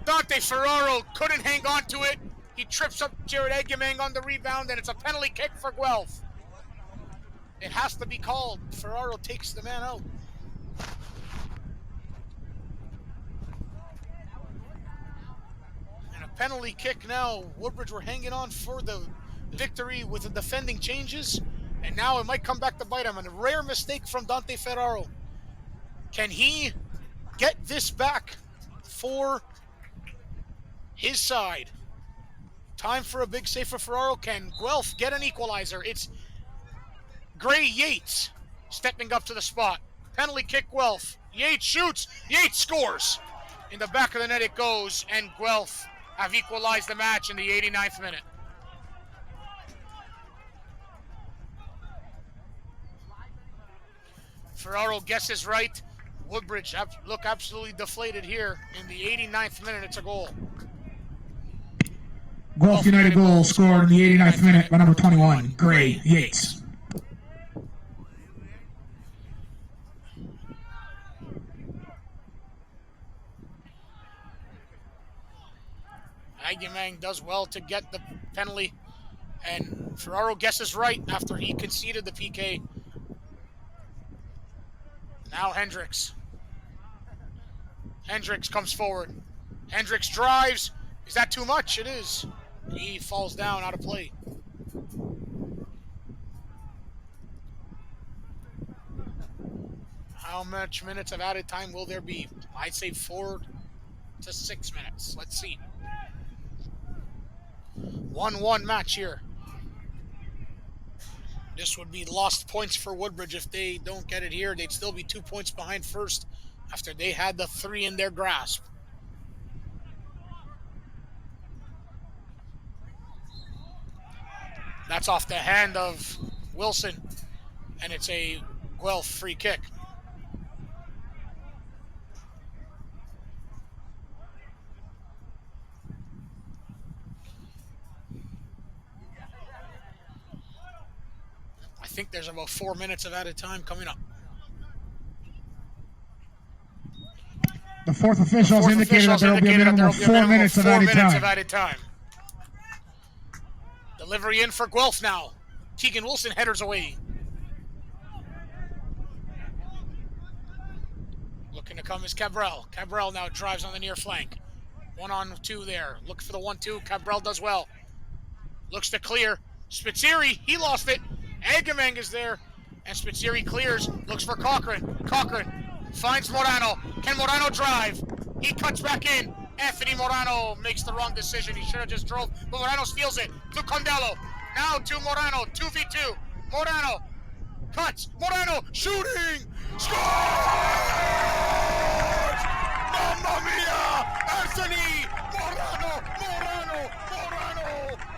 Dante Ferraro couldn't hang on to it. He trips up Jared Egemang on the rebound, and it's a penalty kick for Guelph. It has to be called. Ferraro takes the man out. And a penalty kick now. Woodbridge were hanging on for the victory with the defending changes, and now it might come back to bite him. And a rare mistake from Dante Ferraro. Can he get this back for his side? Time for a big save for Ferraro. Can Guelph get an equalizer? It's Gray Yates stepping up to the spot. Penalty kick Guelph. Yates shoots. Yates scores. In the back of the net it goes, and Guelph have equalized the match in the 89th minute. Ferraro guesses right. Woodbridge look absolutely deflated here. In the 89th minute, it's a goal. Guelph United goal scored in the 89th minute by number 21, Gray Yates. Aguimang does well to get the penalty, and Ferraro guesses right after he conceded the PK. Now Hendricks. Hendricks comes forward. Hendricks drives. Is that too much? It is. He falls down out of play. How much minutes of added time will there be? I'd say 4 to 6 minutes. Let's see. 1-1 match here. This would be lost points for Woodbridge if they don't get it here. They'd still be 2 points behind first after they had the 3 in their grasp. That's off the hand of Wilson, and it's a Guelph free kick. I think there's about 4 minutes of added time coming up. The fourth officials indicated that there will be a minimum of 4 minutes of added time. Delivery in for Guelph now. Keegan Wilson headers away. Looking to come is Cabral. Cabral now drives on the near flank. 1-on-2 there. Look for the 1-2. Cabral does well. Looks to clear. Spitzieri, he lost it. Agamang is there. And Spitzieri clears. Looks for Cochran. Cochran finds Morano. Can Morano drive? He cuts back in. Anthony Morano makes the wrong decision. He should have just drove, but Morano steals it to Condello. Now to Morano, 2v2. Morano cuts. Morano shooting. Scores! Mamma mia! Anthony Morano!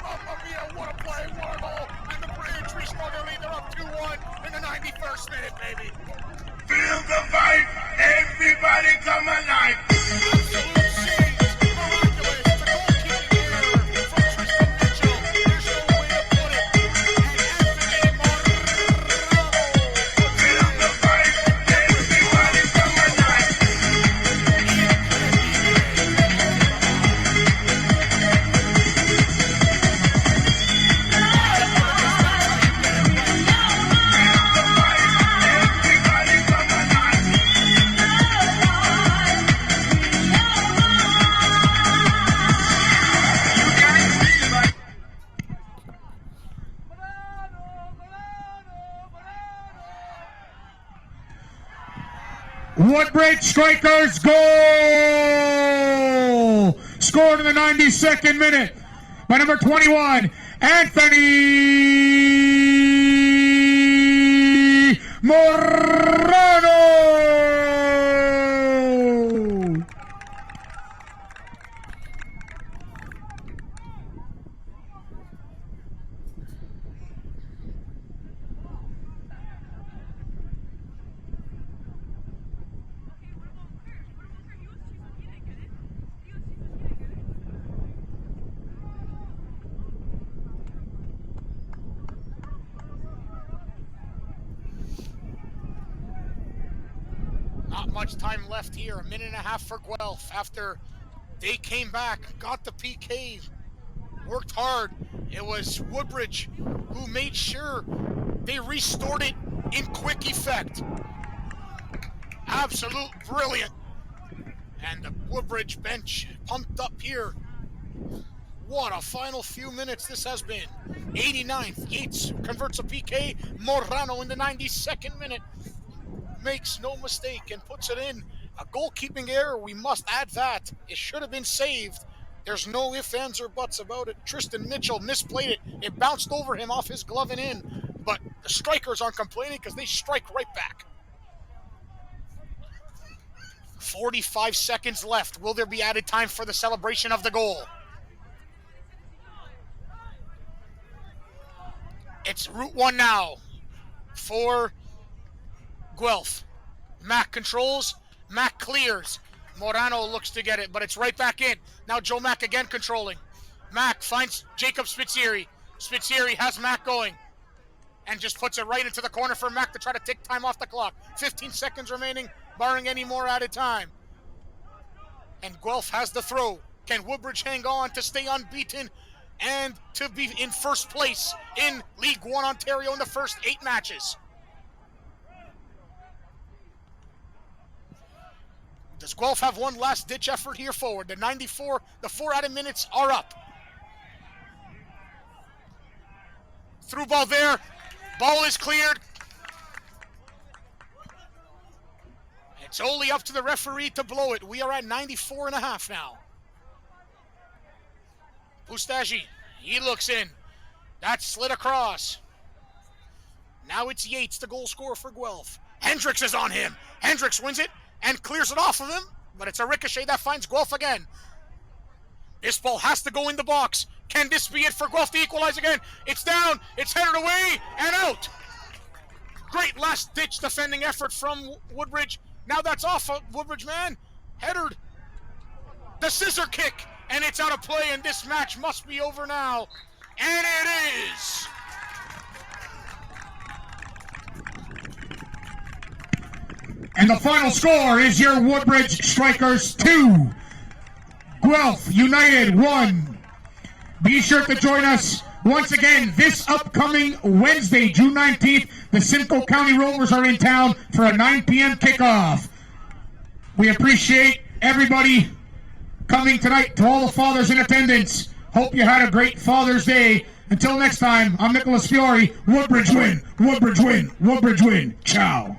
Mamma mia, what a play, what a goal! And the Bridge restore their lead. They're up 2-1 in the 91st minute, baby. Feel the vibe, everybody come alive. Absolute saves, miraculous, the goalkeeping error from Tristan Mitchell. There's no way to put it. And Anthony Morano. Feel the vibe, everybody come Woodbridge Strikers goal! Scored in the 92nd minute by number 21, Anthony Morano! Not much time left here. A minute and a half for Guelph after they came back, got the PK, worked hard. It was Woodbridge who made sure they restored it in quick effect. Absolute brilliant. And the Woodbridge bench pumped up here. What a final few minutes this has been. 89th, Yates converts a PK. Morano in the 92nd minute makes no mistake and puts it in. A goalkeeping error, we must add that. It should have been saved. There's no ifs, ands, or buts about it. Tristan Mitchell misplayed it. It bounced over him off his glove and in. But the strikers aren't complaining because they strike right back. 45 seconds left. Will there be added time for the celebration of the goal? It's Route 1 now for Guelph. Mack controls. Mack clears. Morano looks to get it, but it's right back in. Now Joe Mack again controlling. Mack finds Jacob Spitzieri. Spitzieri has Mack going and just puts it right into the corner for Mack to try to take time off the clock. 15 seconds remaining, barring any more added time. And Guelph has the throw. Can Woodbridge hang on to stay unbeaten and to be in first place in League One Ontario in the first 8 matches? Does Guelph have one last ditch effort here forward? The 94, the 4 added minutes are up. Through ball there. Ball is cleared. It's only up to the referee to blow it. We are at 94 and a half now. Pustaji, he looks in. That's slid across. Now it's Yates, the goal scorer for Guelph. Hendricks is on him. Hendricks wins it and clears it off of him, but it's a ricochet that finds Guelph again. This ball has to go in the box. Can this be it for Guelph to equalize again? It's down, it's headed away, and out. Great last-ditch defending effort from Woodbridge. Now that's off of Woodbridge, man. Headed. The scissor kick, and it's out of play, and this match must be over now. And it is. And the final score is your Woodbridge Strikers 2, Guelph United 1. Be sure to join us once again this upcoming Wednesday, June 19th. The Simcoe County Rovers are in town for a 9 p.m. kickoff. We appreciate everybody coming tonight, to all the fathers in attendance. Hope you had a great Father's Day. Until next time, I'm Nicholas Fiore. Woodbridge win, Woodbridge win, Woodbridge win. Ciao.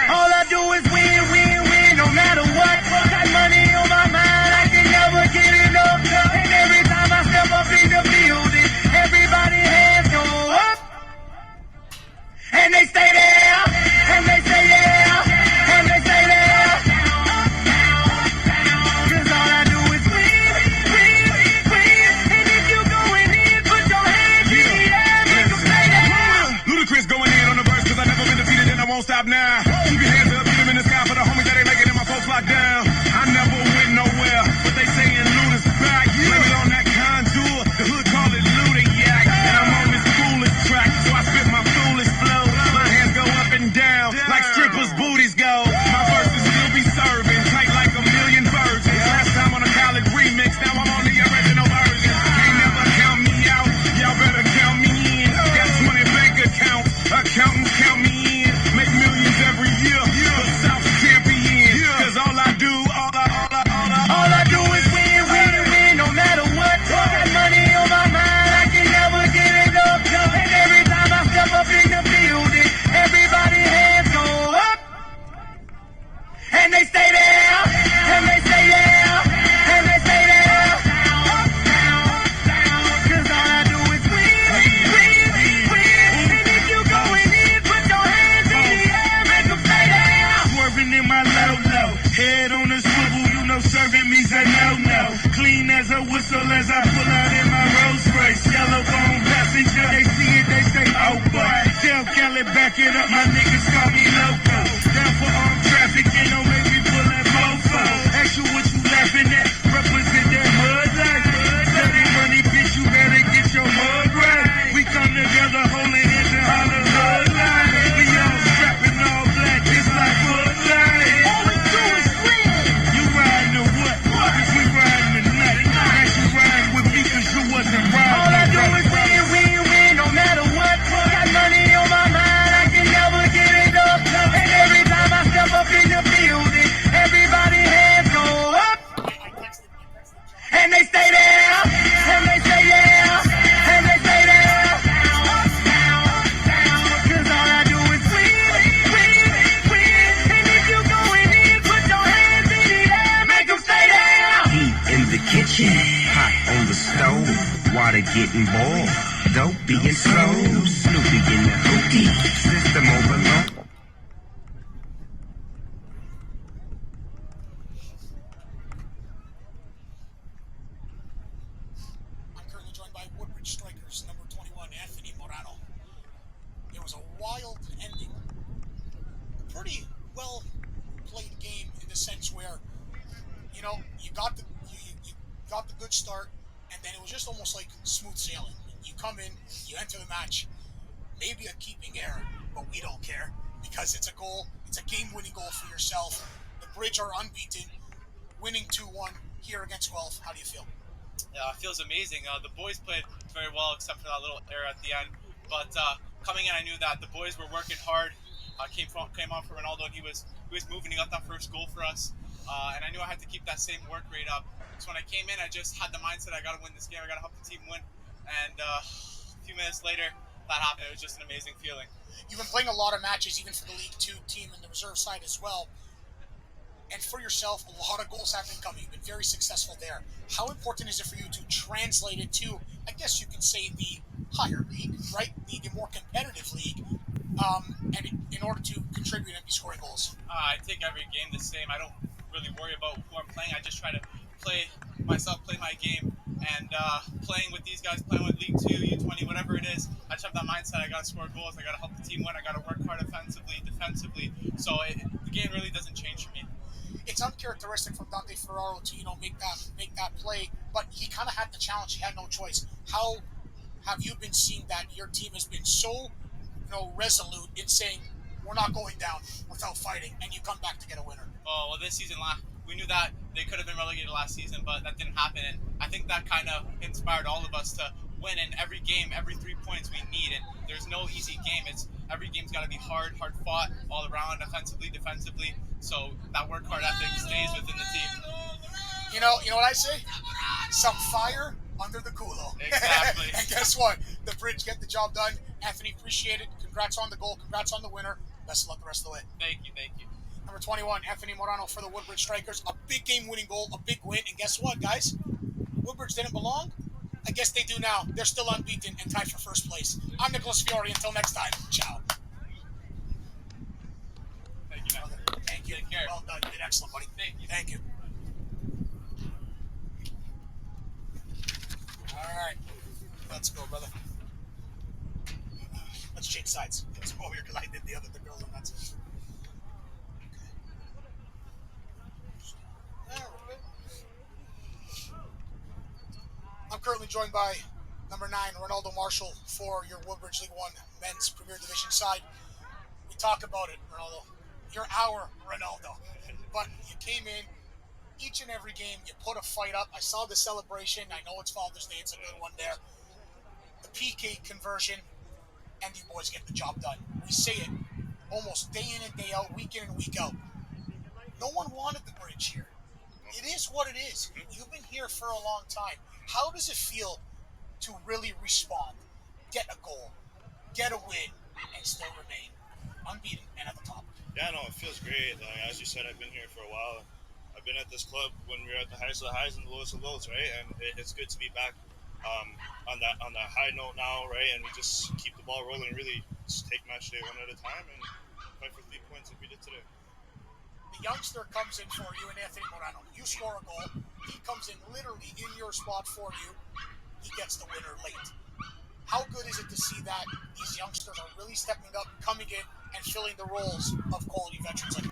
All I do is win, win, win, no matter what. Got money on my mind, I can never get enough. And every time I step up in the building, everybody hands go up. And they stay there, and they stay there, and they stay there. Water getting boiled, dope being slow, Snoopy in the hookie, system overload. I'm currently joined by Woodbridge strikers, number 21, Anthony Morano. It was a wild ending. A pretty well played game in the sense where, you got you got the good start, and then it was just almost like smooth sailing. You come in, you enter the match, maybe a keeping error, but we don't care because it's a goal. It's a game-winning goal for yourself. The Bridge are unbeaten, winning 2-1 here against Guelph. How do you feel? It feels amazing. The boys played very well, except for that little error at the end. But coming in, I knew that the boys were working hard. Came on for Ronaldo, and he was moving. He got that first goal for us, and I knew I had to keep that same work rate up. So when I came in, I just had the mindset I got to win this game. I got to help the team win. And a few minutes later, that happened. It was just an amazing feeling. You've been playing a lot of matches, even for the League Two team and the reserve side as well. And for yourself, a lot of goals have been coming. You've been very successful there. How important is it for you to translate it to, I guess you can say, the higher league, right? The more competitive league, and in order to contribute and be scoring goals? I take every game the same. I don't really worry about who I'm playing. I just try to play myself, play my game, and playing with these guys, playing with League 2, U20, whatever it is, I just have that mindset. I got to score goals. I got to help the team win. I got to work hard offensively, defensively. So the game really doesn't change for me. It's uncharacteristic from Dante Ferraro to make that play, but he kind of had the challenge. He had no choice. How have you been seeing that your team has been so resolute in saying we're not going down without fighting, and you come back to get a winner? Oh, well, this season, we knew that they could have been relegated last season, but that didn't happen, and I think that kind of inspired all of us to win. In every game, every 3 points we need, and there's no easy game. Every game's got to be hard fought all around, offensively, defensively. So that work hard ethic stays within the team. You know what I say? Some fire under the culo. Exactly. And guess what? The Bridge get the job done. Anthony, appreciate it. Congrats on the goal. Congrats on the winner. Best of luck the rest of the way. Thank you. Number 21, Anthony Morano for the Woodbridge Strikers. A big game-winning goal, a big win. And guess what, guys? Woodbridge didn't belong. I guess they do now. They're still unbeaten and tied for first place. I'm Nicholas Fiore. Until next time, ciao. Thank you, man. Thank you. Take care. Well done. You did excellent, buddy. Thank you. All right. Let's go, brother. Let's change sides. Let's go over here because I did the girls and that's it. I'm currently joined by number 9, Ronaldo Marshall, for your Woodbridge League 1 Men's Premier Division side. We talk about it, Ronaldo. You're our Ronaldo. But you came in each and every game, you put a fight up. I saw the celebration. I know it's Father's Day. It's a good one there. The PK conversion, and you boys get the job done. We say it almost day in and day out, week in and week out. No one wanted the Bridge here. It is what it is. You've been here for a long time. How does it feel to really respond, get a goal, get a win, and still remain unbeaten and at the top? Yeah, no, it feels great. As you said, I've been here for a while. I've been at this club when we were at the highest of the highs and the lowest of the lows, right? And it's good to be back on that high note now, right? And we just keep the ball rolling, really just take match day one at a time and fight for 3 points like we did today. The youngster comes in for you and Anthony Morano. You score a goal. He comes in literally in your spot for you. He gets the winner late. How good is it to see that these youngsters are really stepping up, coming in, and filling the roles of quality veterans like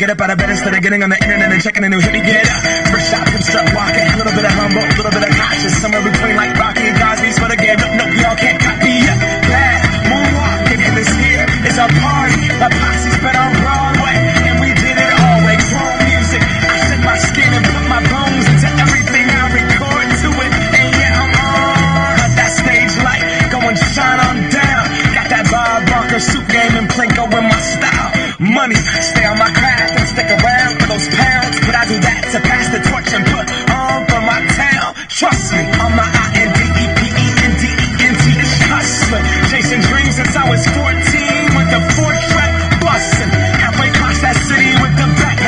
get up out of bed instead of getting on the internet and checking a new hit. Me get up. First shot, pimp strut walking. A little bit of humble, a little bit of conscious. Somewhere between like Rocky and Cosby's for the game. No, y'all can't copy yet. Bad moonwalking, and this here is a party. The posse's been on Broadway, and we did it all way. Chrome music. I shed my skin and put my bones into everything I record to it. And yeah, I'm on. Cut that stage light, go and shine on down. Got that Bob Barker suit game and Plinko in my style. Money, stay on my craft and stick around for those pounds. But I do that to pass the torch and put on for my town. Trust me, on my INDEPENDENT, it's hustling. Chasing dreams since I was 14 with the 4-track bustin'. Halfway across that city with the back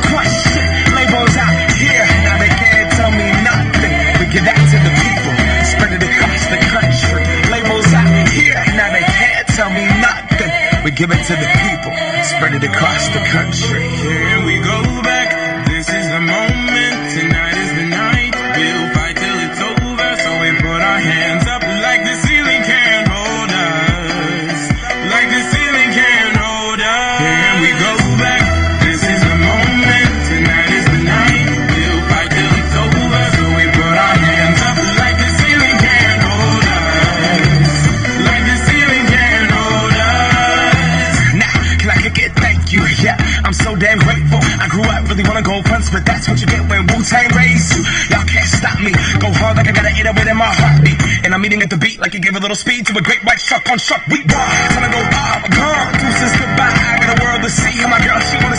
question. Labels out here, now they can't tell me nothing. We give that to the people, spread it across the country. Labels out here, now they can't tell me nothing. We give it to the people, spread it across the country. Here we go back, this is the moment, tonight is the night. We'll fight till it's over, so we put our hands up like the ceiling can't hold us. Like the ceiling can't hold us. Here we go back, this is the moment, tonight is the night. We'll fight till it's over, so we put our hands up like the ceiling can't hold us. Like the ceiling can't hold us. Now, can I kick it? Thank you. Yeah, I'm so damn grateful. I grew up really wanna go fronts, but that's what you get when Wu-Tang raised you. Y'all can't stop me. Go hard like I gotta eat it within my heartbeat. And I'm eating at the beat like you give a little speed to a great white shark on shark. We run. Time to go off, gone. Deuces goodbye. I got a world to see. And my girl, she wanna